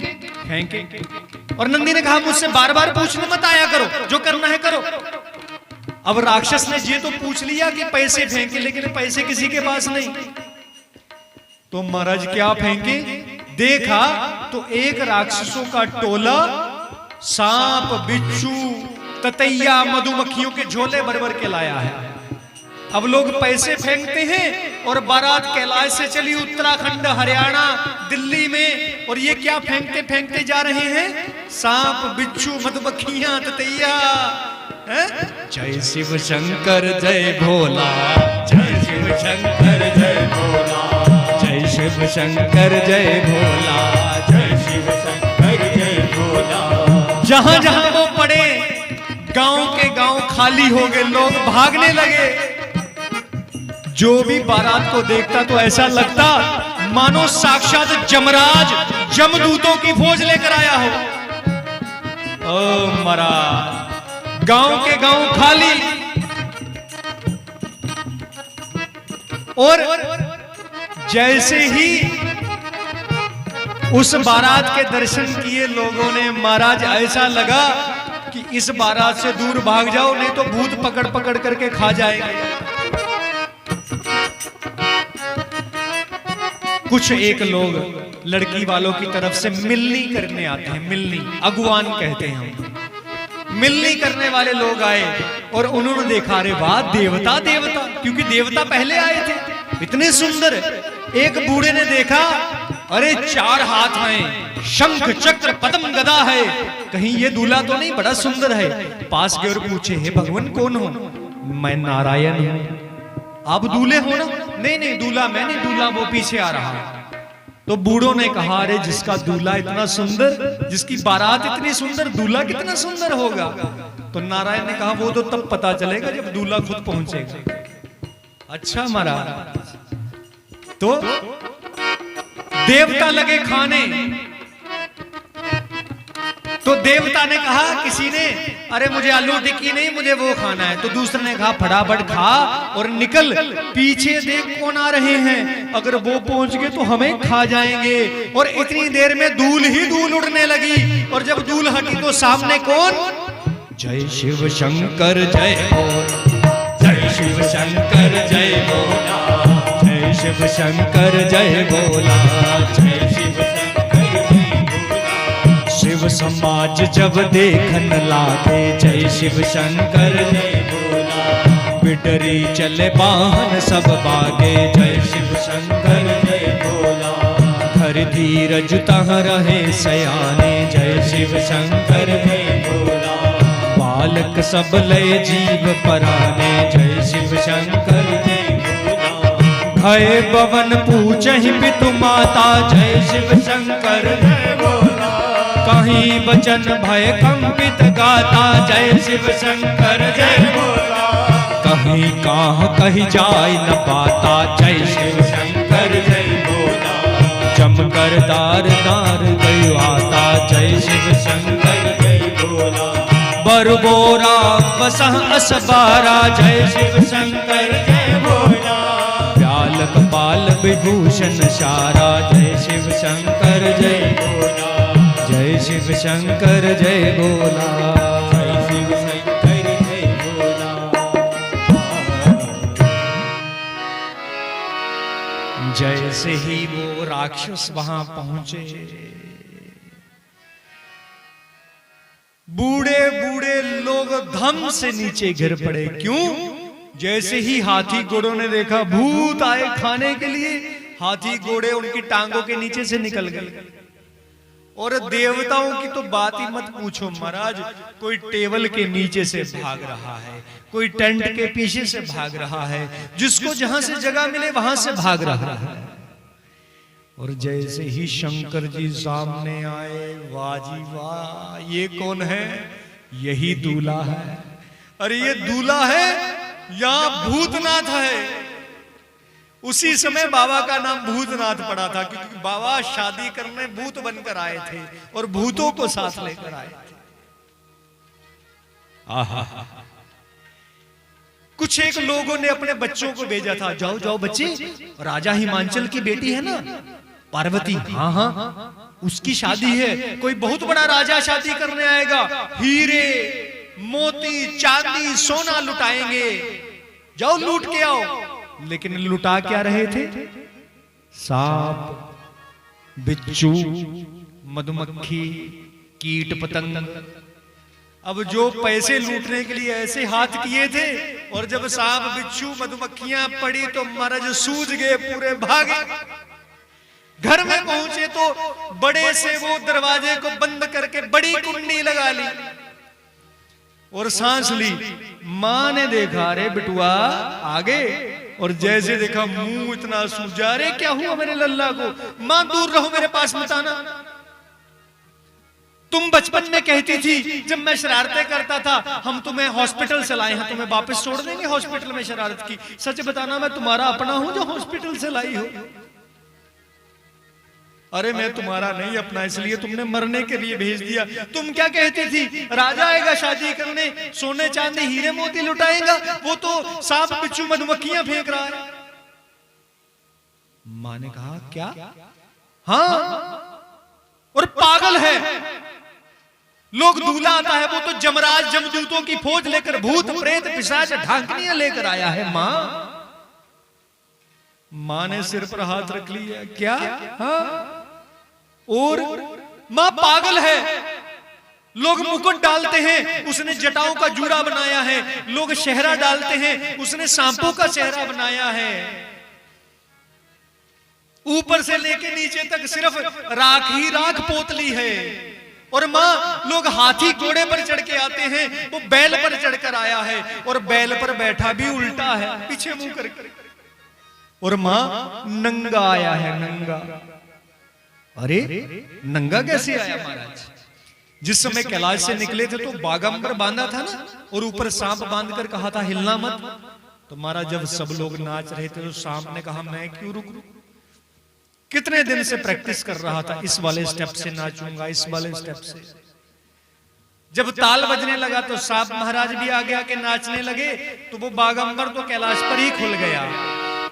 और नंदी ने कहा मुझसे बार बार पूछने मत आया करो, जो करना है करो। अब राक्षस ने ये तो पूछ लिया कि पैसे फेंके, लेकिन पैसे किसी के पास नहीं। तो महाराज क्या फेंके? देखा तो एक राक्षसों का टोला सांप, बिच्छू, ततैया, मधुमक्खियों के झोले भर भर के लाया है। अब लोग पैसे फेंकते हैं और बारात कैलाश से चली उत्तराखंड, हरियाणा, दिल्ली में, और ये क्या फेंकते फेंकते जा रहे हैं? सांप, बिच्छू, मधुमक्खियां, ततैया। जय शिव शंकर जय भोला, जय शिव शंकर जय भोला, जय शिव शंकर जय भोला, जय शिव शंकर जय भोला। जहां जहां वो पड़े गांव के गांव खाली हो गए, लोग भागने लगे। जो भी बारात को देखता तो ऐसा लगता मानो साक्षात जमराज जमदूतों की फौज लेकर आया हो। ओ महाराज, गांव के गांव खाली, और जैसे ही उस बारात के दर्शन किए लोगों ने, महाराज ऐसा लगा कि इस बारात से दूर भाग जाओ, नहीं तो भूत पकड़ पकड़ करके खा जाएंगे। कुछ एक लोग लड़की वालों की तरफ से मिलनी करने आते हैं, मिलनी अगुवान कहते हैं हम। मिलनी करने वाले लोग आए और उन्होंने देखा, अरे वाह देवता देवता, क्योंकि देवता पहले आए थे, इतने सुंदर। एक बूढ़े ने देखा, अरे 4 हाथ हैं, शंख चक्र पद्म गदा है, कहीं ये दूल्हा तो नहीं बड़ा सुंदर है। पास गए और पूछे, हे भगवान कौन हो? मैं नारायण हूं। आप दूल्हे हो ना? नहीं नहीं दूल्हा मैं नहीं, दूल्हा वो पीछे आ रहा है। तो बूढ़ों ने कहा, अरे जिसका दूल्हा इतना सुंदर, जिसकी बारात इतनी सुंदर, दूल्हा कितना सुंदर होगा। तो नारायण ने कहा, वो तो तब पता चलेगा जब दूल्हा खुद पहुंचेगा। अच्छा महाराज, तो देवता लगे खाने। तो देवता ने कहा, किसी ने, अरे मुझे आलू टिक्की नहीं, मुझे वो खाना है। तो दूसरे ने कहा, फटाफट खा और निकल, पीछे देख कौन आ रहे हैं, अगर वो पहुंच गए तो हमें खा जाएंगे। और इतनी देर में धूल ही धूल उड़ने लगी, और जब धूल हटी तो सामने कौन? जय शिव शंकर जय बोला, जय शिव शंकर जय बोला, जय शिव शंकर जय बोला, जय शिव शंकर जय बोला। शिव समाज जब देखन लागे, जय शिव शंकर जय बोला, बिडरी चले वाहन सब बागे, जय शिव शंकर जय बोला। घर धीरज तह रहे सयाने, जय शिव शंकर जय बोला। बालक सब लय जीव पराने, जय शिव शंकर जय बोला। भय पवन पूछहि पितु माता, जय शिव शंकर जय बोला। कहीं बचन भय कंपित गाता, जय शिव शंकर जय बोला। कहीं कहाँ कहीं जाय न पाता, जय शिव शंकर जय बोला। जमकर दार दार गयो आता, जय शिव शंकर जय बोला। बरबोरा बसह असबारा, जय शिव शंकर जय बोला। व्यालक पाल विभूषण सारा, जय शिव शंकर जय बोला, जय शिव शंकर जय बोला, जय शिव शंकर जय बोला। जैसे ही वो राक्षस वहां पहुंचे, बूढ़े बूढ़े लोग धम से नीचे गिर पड़े। क्यों? जैसे ही हाथी घोड़ों ने देखा भूत आए खाने के लिए, हाथी घोड़े उनकी टांगों के नीचे से निकल गए। और देवताओं की तो बात ही मत पूछो महाराज, कोई टेबल के नीचे से भाग रहा है, कोई टेंट के पीछे से भाग रहा है, जिसको जहां से जगह मिले वहां से भाग रहा है। और जैसे ही शंकर जी सामने आए, वाह जी वाह, ये कौन है? यही दूल्हा है। अरे ये दूल्हा है या भूतनाथ है? उसी समय बाबा का नाम भूतनाथ पड़ा था, क्योंकि बाबा शादी करने भूत बनकर आए थे और भूतों को साथ लेकर आए थे। आहा, कुछ एक लोगों ने अपने बच्चों को भेजा था, जाओ जाओ बच्चे, राजा हिमांचल की बेटी है ना पार्वती, हाँ हाँ उसकी शादी है, कोई बहुत बड़ा राजा शादी करने आएगा, हीरे मोती चांदी सोना लुटाएंगे, जाओ लूट के आओ। लेकिन लुटा क्या रहे थे? सांप, बिच्छू, मधुमक्खी, कीट पतंग। अब जो पैसे लूटने के लिए ऐसे हाथ किए थे, और जब सांप बिच्छू मधुमक्खियां पड़ी तो महाराज सूझ गए, पूरे भागे। घर में पहुंचे तो बड़े से वो दरवाजे को बंद करके बड़ी कुंडी लगा ली और सांस ली। मां ने देखा, रे बिटुआ आगे, और जैसे देखा मुंह इतना सूजा, रे क्या हुआ मेरे लल्ला को? मां दूर रहो, मेरे पास मत आना। तुम बचपन में कहती थी जब मैं शरारतें करता था, हम तुम्हें हॉस्पिटल से लाए हैं, तुम्हें वापस छोड़ देंगे हॉस्पिटल में शरारत की। सच बताना, मैं तुम्हारा अपना हूं जो हॉस्पिटल से लाई हो? अरे मैं तुम्हारा नहीं अपना, इसलिए तुमने मरने के लिए भेज दिया। तुम क्या कहती थी? राजा आएगा शादी करने, सोने चांदी हीरे मोती लुटाएगा, वो तो सांप बिच्छू मधुमक्खियां फेंक रहा है। मां ने कहा क्या? हाँ, और पागल है। लोग दूल्हा आता है वो तो जमराज जमदूतों की फौज लेकर, भूत प्रेत पिशाच ढांकनियां लेकर आया है। मां ने सिर पर हाथ रख लिया, क्या? हाँ, और मां पागल है। लोग मुकुट डालते हैं, उसने जटाओं का जूड़ा बनाया है। लोग सेहरा डालते हैं, उसने सांपों का सेहरा बनाया है। ऊपर से लेके नीचे तक सिर्फ राख ही राख पोतली है। और मां, लोग हाथी घोड़े पर चढ़ के आते हैं, वो बैल पर चढ़कर आया है, और बैल पर बैठा भी उल्टा है, पीछे मुंह करके। और मां नंगा आया है, नंगा। अरे नंगा कैसे आया महाराज? जिस समय कैलाश से निकले थे तो बागंबर बांधा था ना, और ऊपर सांप बांधकर कहा था हिलना मत। तो महाराज जब सब लोग नाच रहे थे तो सांप ने कहा मैं क्यों रुकूं? कितने दिन से प्रैक्टिस कर रहा था, इस वाले स्टेप से नाचूंगा, इस वाले स्टेप से। जब ताल बजने लगा तो सांप महाराज भी आगे आके नाचने लगे, तो वो बागंबर तो कैलाश पर ही खुल गया।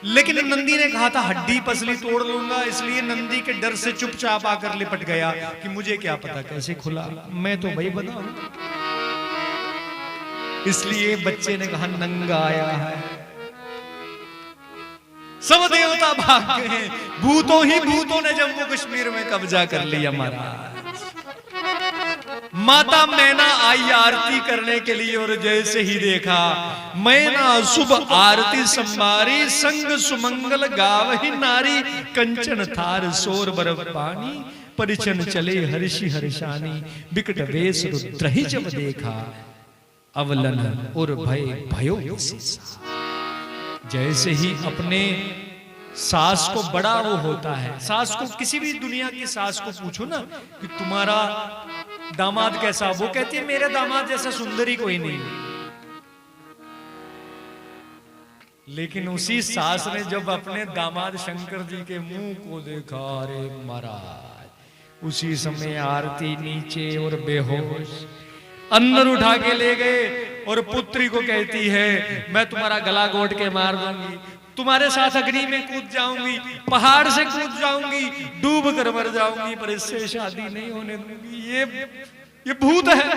लेकिन नंदी ने कहा था हड्डी पसली तोड़ लूंगा, इसलिए नंदी के डर से चुपचाप आकर लिपट गया कि मुझे क्या पता कैसे खुला, मैं तो भाई बना हूं। इसलिए बच्चे ने कहा नंगा आया है। सब देवता भाग गए हैं, भूतों ने जम्मू कश्मीर में कब्जा कर लिया महाराज। माता मैना आई आरती करने के लिए, और जैसे ही देखा मैना शुभ आरती संभारी, संग सुमंगल गावहि नारी, कंचन थार सोर बरफ पानी, परिचन चले हर्षि हर्षानी, बिकट वेश रुद्र ही जब देखा, अवलन और भय भयो विशेषा। जैसे ही अपने सास को बड़ा वो होता है, सास को किसी भी दुनिया की सास को पूछो ना कि तुम्हारा दामाद कैसा, वो कहती है मेरे दामाद जैसा सुंदरी कोई नहीं। लेकिन उसी सास ने जब अपने दामाद शंकर जी के मुंह को देखा, अरे महाराज, उसी समय आरती नीचे और बेहोश अंदर उठा के ले गए, और पुत्री को कहती है मैं तुम्हारा गला घोट के मार दूंगी, तुम्हारे साथ अग्नि में कूद जाऊंगी, पहाड़ से कूद जाऊंगी, डूब कर मर जाऊंगी, पर इससे शादी नहीं होने दूंगी। ये भूत है।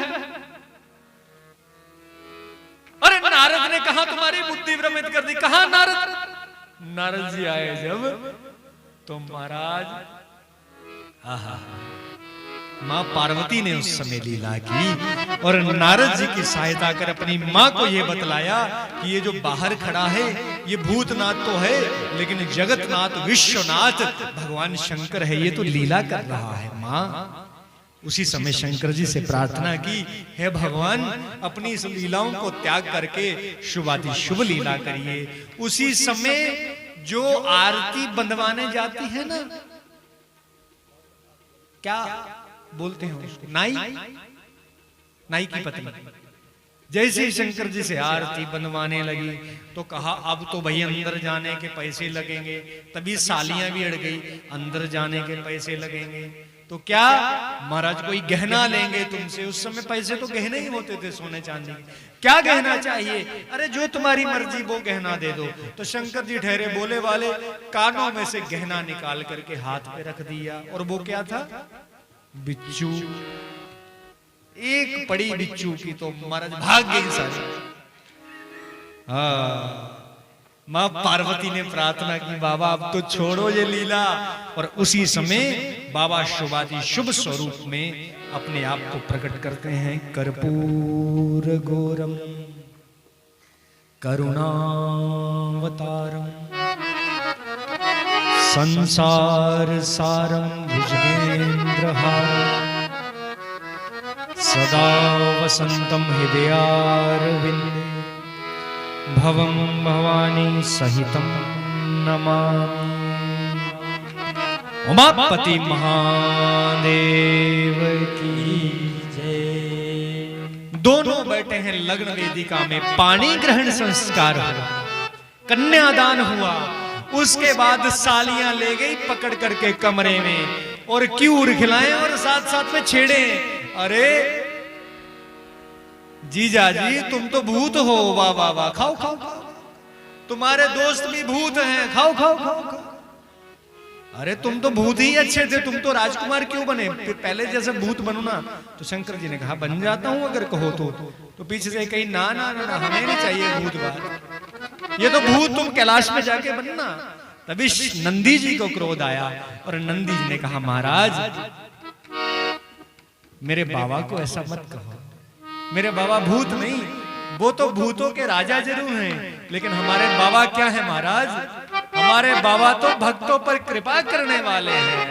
अरे नारद ने कहा तुम्हारी बुद्धि भ्रमित कर दी। कहा नारद जी आए जब, तो महाराज मां पार्वती ने उस समय लीला की और नारद जी की सहायता कर अपनी मां को यह बतलाया कि ये जो बाहर खड़ा है ये भूतनाथ तो है, लेकिन जगतनाथ विश्वनाथ भगवान शंकर है, ये तो लीला कर रहा है मां। उसी समय शंकर जी से प्रार्थना की, हे भगवान अपनी इस लीलाओं को त्याग करके शुभाति शुभ लीला करिए। उसी समय जो आरती बंधवाने जाती है ना, क्या बोलते हैं उसको, नाई की पत्नी, जैसे ही शंकर जी से आरती बनवाने लगी तो कहा अब तो भाई अंदर जाने के पैसे लगेंगे। तभी सालियां भी अड़ गई, अंदर जाने के पैसे लगेंगे तो क्या महाराज कोई गहना लेंगे तुमसे। उस समय पैसे तो गहने ही होते थे सोने चांदी, क्या गहना चाहिए, अरे जो तुम्हारी मर्जी वो गहना दे दो। तो शंकर जी ठहरे बोले वाले, कानों में से गहना निकाल करके हाथ पे रख दिया, और वो क्या था, बिच्छू। एक पड़ी बिच्छू की तो महाराज भाग गई सारी। मां पार्वती ने प्रार्थना की, बाबा अब तो छोड़ो ये लीला। और उसी समय बाबा शुभादि शुभ स्वरूप में अपने आप को प्रकट करते हैं। कर्पूर गौरम करुणावतारम संसार सारम भुजगेंद्रहारम सदा वसंतम हृदयारविंदे भवं भवानी सहितं नमामि। उमापति महादेव की जय। दोनों बैठे हैं लग्न वेदिका में, पाणी ग्रहण संस्कार हुआ, कन्यादान हुआ। उसके बाद सालियां ले गई पकड़ करके कमरे में और क्यूर खिलाए और साथ साथ में छेड़े। अरे जीजा जी तुम तो भूत हो, वाह वाह वाह, खाओ खाओ खाओ, तुम्हारे दोस्त भी भूत हैं, खाओ खाओ खाओ खाओ। अरे तुम तो भूत ही अच्छे थे, तुम तो राजकुमार क्यों बने, पहले जैसे भूत बनो ना। तो शंकर जी ने कहा बन जाता हूं अगर कहो तो पीछे से कही ना ना ना, ना हमें नहीं चाहिए भूत बात, ये तो भूत तुम कैलाश में जाके बनना। तभी नंदी जी को क्रोध आया और नंदी जी ने कहा महाराज मेरे बाबा को ऐसा मत कहो, मेरे बाबा भूत नहीं, वो तो भूतों के राजा जरूर हैं, लेकिन हमारे बाबा क्या है महाराज, हमारे बाबा तो भक्तों पर कृपा करने वाले हैं।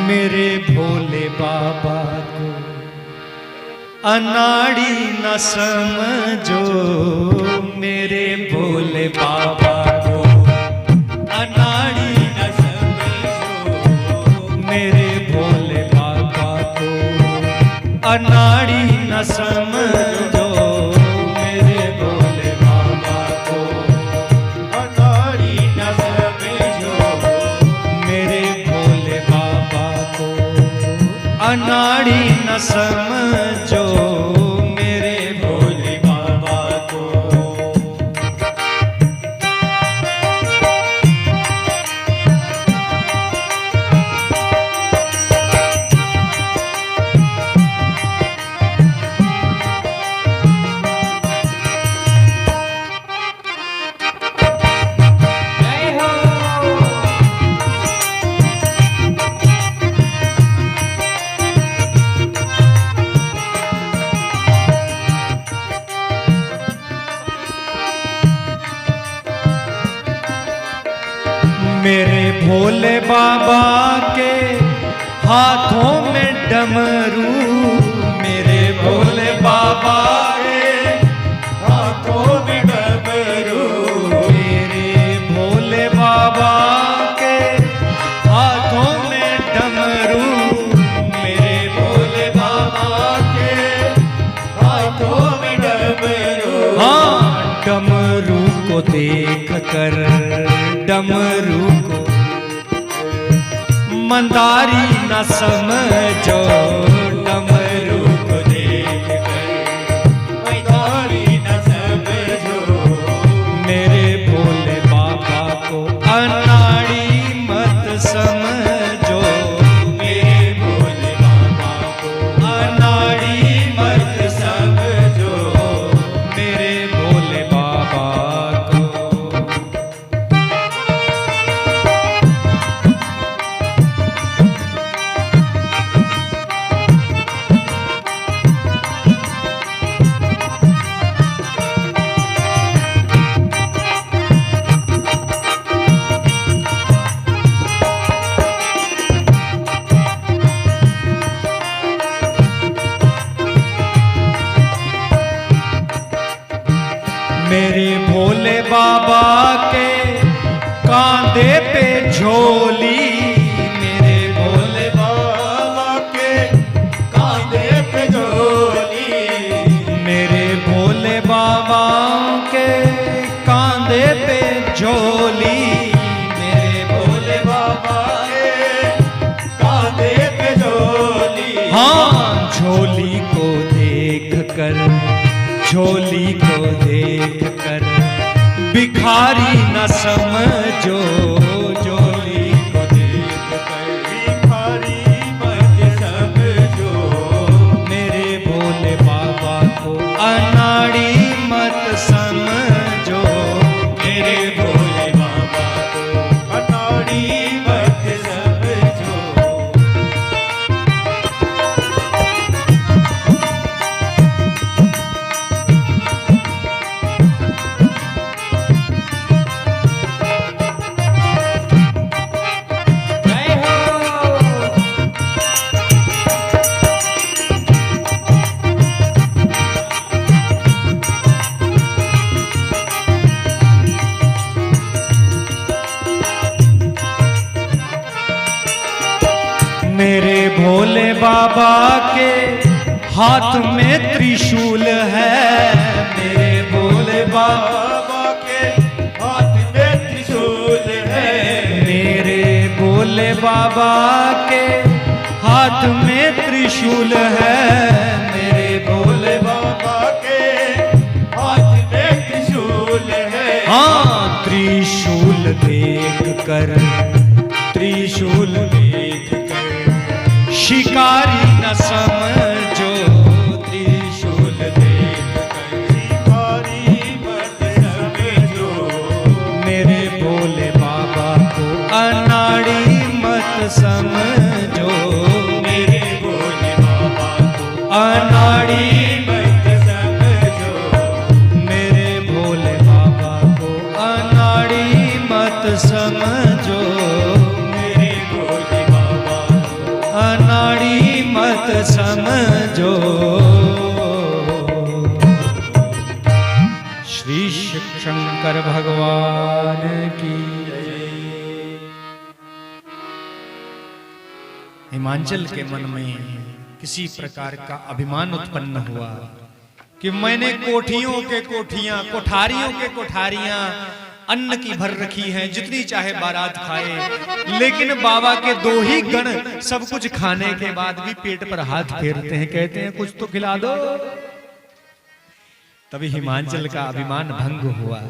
मेरे भोले बाबा को अनाड़ी न समझो, मेरे भोले बाबा को अनाड़ी न समझो, मेरे भोले बाबा को अनाड़ी न समझो, मेरे भोले बाबा को अनाड़ी न समझो, मेरे भोले बाबा को अनाड़ी न समझो, मेरे भोले बाबा को। मेरे भोले बाबा के हाथों में डमरू, मेरे भोले बाबा के हाथों में डमरू, मेरे भोले बाबा के हाथों में डमरू, मेरे भोले बाबा के हाथों में डमरू। हाँ डमरू को देख कर, डमरू को मंदारी न समझो, डमरू को देख कर मंदारी न समझो, मेरे भोले बाबा को अनाड़ी मत समझो, मेरे भोले बाबा को अनाड़ी मत समझो, मेरे भोले झोली को देख कर, झोली को देख कर भिखारी न समझो, झोली को देख कर भिखारी मत समझो, मेरे भोले बाबा को अनाड़ी मत समझो, मेरे भोले बाबा को अनाड़ी मत समझो। जय हो। मेरे भोले बाबा के हाथ में त्रिशूल है, मेरे भोले बाबा बाबा के हाथ में त्रिशूल है, मेरे भोले बाबा के हाथ में त्रिशूल है, मेरे भोले बाबा के हाथ में त्रिशूल है। हाँ त्रिशूल देख कर, त्रिशूल देख कर शिकारी न समझो, त्रिशूल देख कर भिखारी मत समझो, मेरे भोले बाबा को अनाड़ी मत समझो, मेरे भोले बाबा को अनाड़ी मत समझो, मेरे भोले बाबा को अनाड़ी मत समझो, मेरे भोले बाबा को अनाड़ी मत समझो। श्री शंकर भगवान की हिमांचल के मन में किसी प्रकार का अभिमान उत्पन्न हुआ कि मैंने कोठियों के कोठियां, कोठारियों के कोठारियां अन्न की भर रखी हैं, जितनी चाहे बारात खाए, लेकिन बाबा के दो ही गण सब कुछ खाने के बाद भी पेट पर हाथ फेरते हैं, कहते हैं कुछ तो खिला दो। तभी हिमांचल का अभिमान भंग हुआ।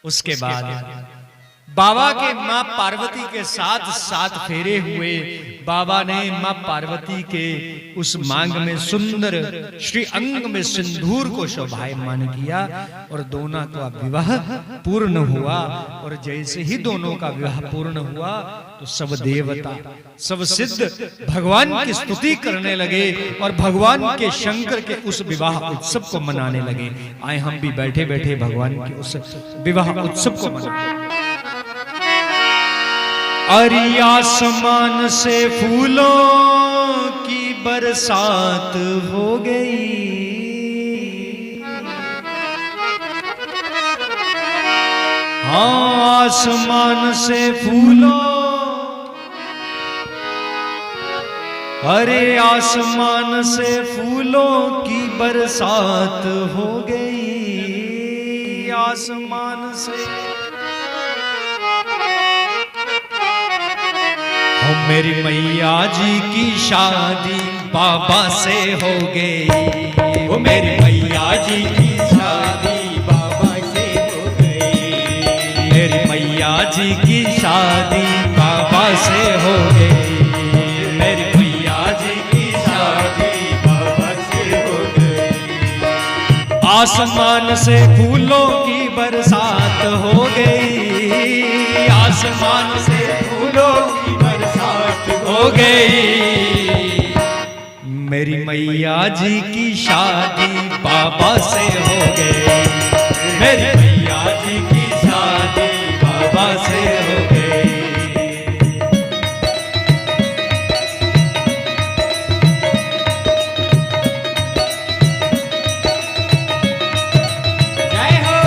उसके बाद बाबा के मां पार्वती के साथ साथ फेरे हुए, बाबा ने मां पार्वती के उस मांग में सुंदर श्री अंग में सिंदूर को शोभायमान किया और दोनों का विवाह पूर्ण हुआ। और जैसे ही दोनों का विवाह पूर्ण हुआ तो सब देवता, सब सिद्ध भगवान की स्तुति करने लगे और भगवान के शंकर के उस विवाह उत्सव को मनाने लगे। आए हम भी बैठे बैठे भगवान के उस विवाह उत्सव को मनाएं। अरे आसमान से फूलों की बरसात हो गई, हाँ आसमान से फूलों, अरे आसमान से फूलों की बरसात हो गई, आसमान से मेरी मैया जी की शादी बाबा से हो गई, वो मेरी मैया जी की शादी बाबा से हो गई, मेरी मैया जी की शादी बाबा से हो गई, मेरी मैया जी की शादी बाबा से हो गई। आसमान से फूलों की बरसात हो गई, आसमान से फूलों की बरसात हो गई, मेरी मैया जी की शादी बाबा से हो गई, मेरी मैया जी की शादी बाबा से हो गई। जय हो।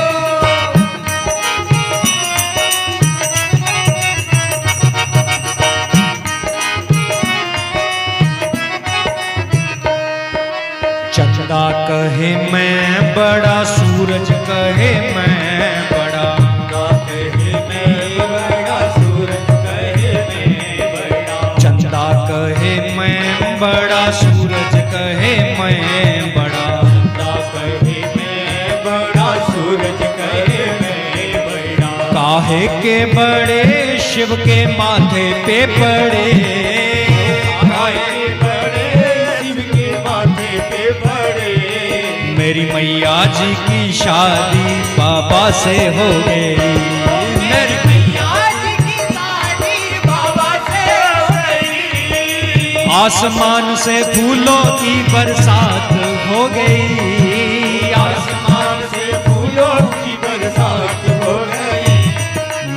चंदा कहे मैं बड़ा, सूरज कहे मैं बड़ा, कहे मैं बड़ा, सूरज कहे मैं बड़ा, चंदा कहे मैं बड़ा, सूरज काहे के बड़े शिव के माथे पे पड़े, काहे के बड़े शिव के माथे पे पड़े। मेरी मैया जी की शादी बाबा से हो गई, मेरी मैया जी की शादी बाबा से हो गई। आसमान से फूलों की बरसात हो गई, आसमान से फूलों की बरसात हो गई।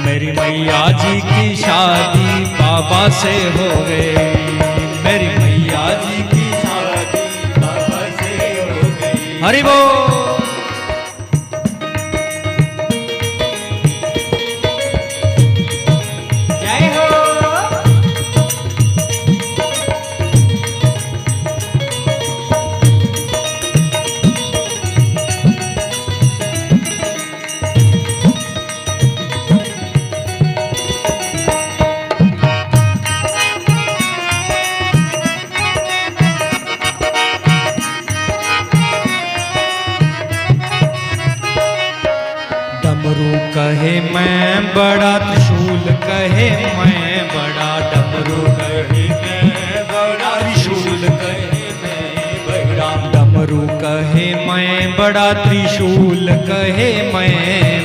मेरी मैया जी की शादी बाबा से हो गई, मेरी मैया जी की शादी बाबा से हो गई। हरि बोल। जय हो। डमरू कहे मैं बड़ा, त्रिशूल कहे मैं बड़ा, डमरू कहे मैं बड़ा, त्रिशूल कहे मैं बड़ा। डमरू कहे मैं बड़ा, त्रिशूल कहे मैं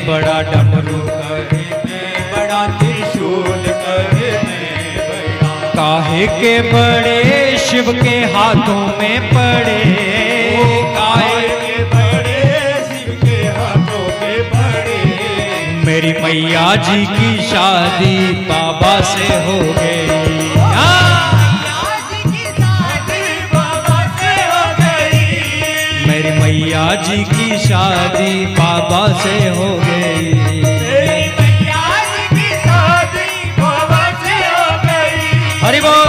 बड़ा, डमरू कहे मैं बड़ा, त्रिशूल कहे मैं बड़ा। काहे के बड़े शिव के हाथों में पड़े, काहे के बड़े शिव के हाथों में पड़े। मेरी मैया जी की शादी बाबा से हो गई। मैया जी की शादी बाबा से हो गई। मेरी मैया जी की शादी बाबा से हो गई। मेरी मैया जी की शादी बाबा से हो गई। हरि बोल।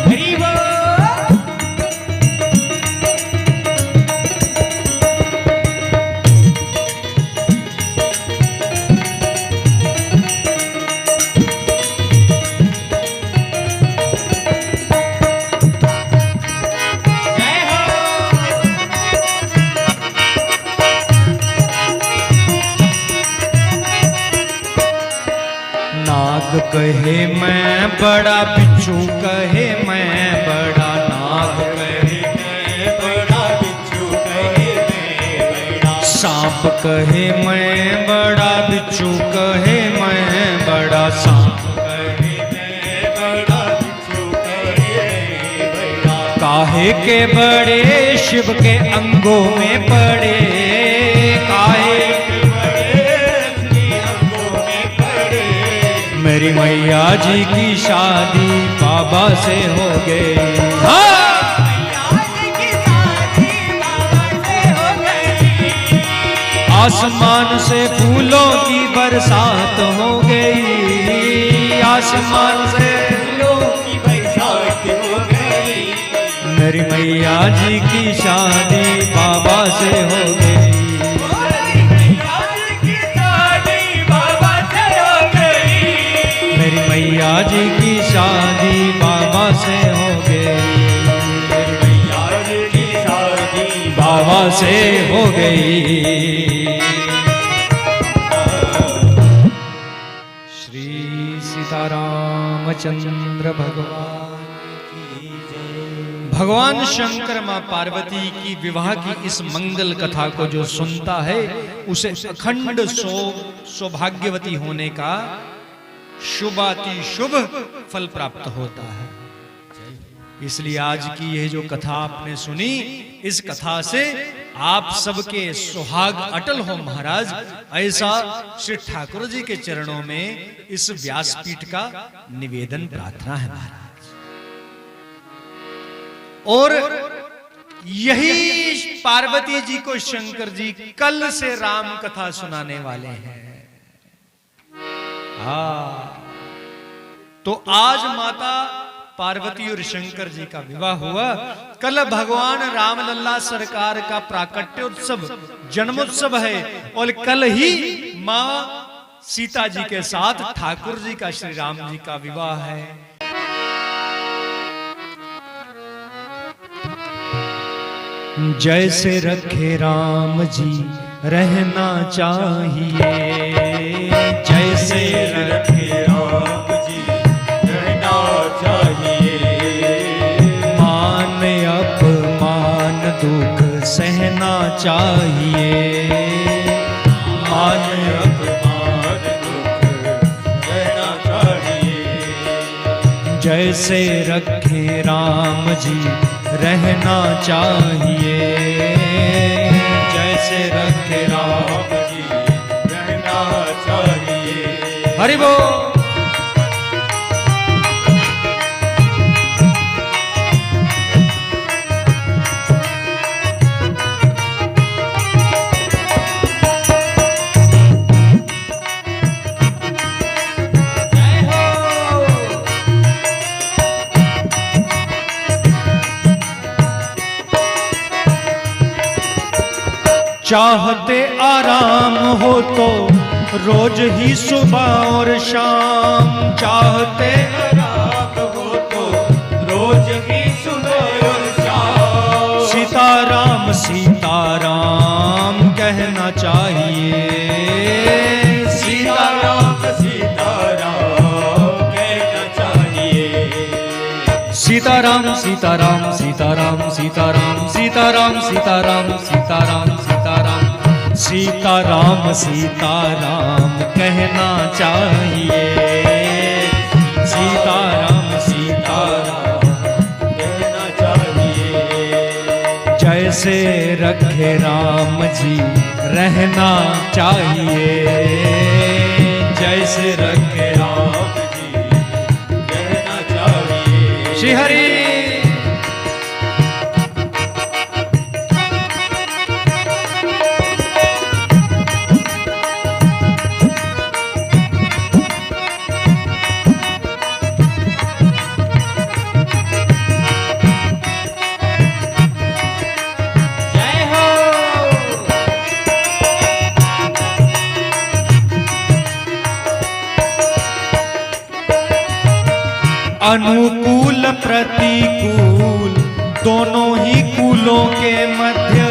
हरि बोल। जय हो। नाग कहे मैं बड़ा, बिच्छू कहे मैं बड़ा, नाग कहे मैं बड़ा, बिच्छू कहे मैं बड़ा। सांप कहे मैं बड़ा, बिच्छू कहे मैं बड़ा, सांप कहे मैं बड़ा, बिच्छू कहे मैं बड़ा। काहे के बड़े शिव के अंगों में पड़े, काहे के बड़े अपने अंगों में पड़े। मेरी मैया जी की शादी बाबा से हो गई। हाँ! मैया जी की शादी बाबा से हो गई। आसमान से फूलों की बरसात हो गई, आसमान से फूलों की बरसात हो गई। मेरी मैया जी की शादी बाबा से हो गई। मैया जी की शादी बाबा से हो गई। मेरी मैया जी की शादी बाबा से हो गई, मैया जी की शादी बाबा से हो गई। श्री सीतारामचंद्र भगवान की जय। भगवान शंकर मां पार्वती की विवाह की इस मंगल कथा को जो सुनता है उसे अखंड सौभाग्यवती होने का शुभाति शुभ फल प्राप्त होता है। इसलिए आज की यह जो कथा आपने सुनी, इस कथा से आप सबके सुहाग अटल हो महाराज, ऐसा श्री ठाकुर जी के चरणों में इस व्यासपीठ का निवेदन प्रार्थना है महाराज। और यही पार्वती जी को शंकर जी कल से राम कथा सुनाने वाले हैं। तो आज माता पार्वती और शंकर जी का विवाह हुआ। कल भगवान रामलल्ला सरकार का प्राकट्य उत्सव, जन्मोत्सव है, और कल ही मां सीता जी के साथ ठाकुर जी का, श्री राम जी का विवाह है। जैसे रखे राम जी रहना चाहिए, जैसे रखे राम जी रहना चाहिए। मान अपमान दुख सहना चाहिए, मान अपमान दुख रहना चाहिए। जैसे रखे राम जी रहना चाहिए, जैसे रखे राम जी रहना चाहिए। हरि बोल। चाहते आराम हो तो रोज ही सुबह और शाम, चाहते आराम हो तो रोज ही सुबह और शाम। सीताराम सीताराम कहना चाहिए, सीताराम सीताराम कहना चाहिए। सीताराम सीताराम सीताराम सीताराम सीताराम सीताराम सीताराम सीताराम सीताराम सीताराम कहना चाहिए, सीताराम सीताराम कहना चाहिए। जैसे रखे राम जी रहना चाहिए, जैसे रखे राम जी कहना चाहिए। श्री हरि। अनुकूल प्रतिकूल दोनों ही कूलों के मध्य,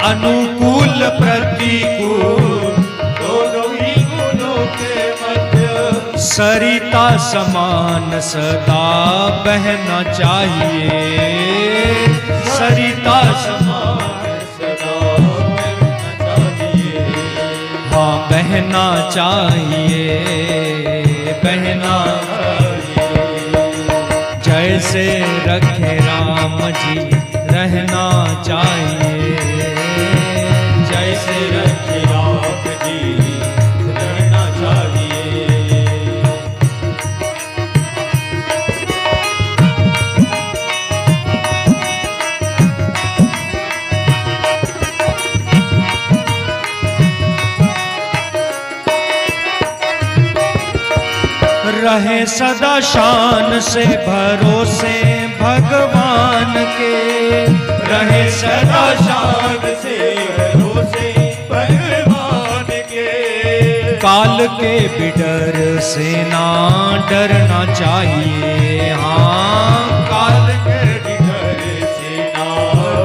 अनुकूल प्रतिकूल दोनों ही कूलों के मध्य सरिता समान सदा बहना चाहिए, सरिता समान सदा बहना चाहिए। हाँ बहना चाहिए, बहना जैसे रखे राम जी रहना चाहिए, जैसे रखे राम जी रहना चाहिए। रहे सदा शान से भरोसे भगवान के, रहे सदा शान से भरोसे भगवान के। काल के बिडर से ना डरना चाहिए, हाँ काल के डर से ना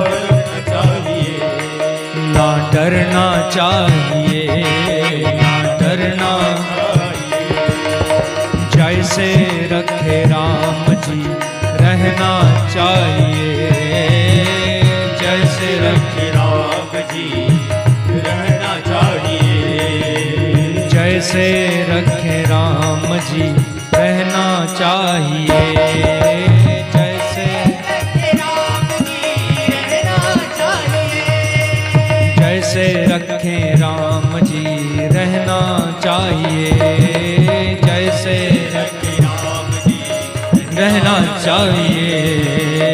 डरना चाहिए। ना डरना चाहिए, ना डरना जैसे रखे राम जी रहना चाहिए, जैसे रखे राम जी रहना चाहिए। जैसे रखे राम जी रहना चाहिए, जैसे जैसे रखे राम जी रहना चाहिए, जैसे राम जी रहना चाहिए।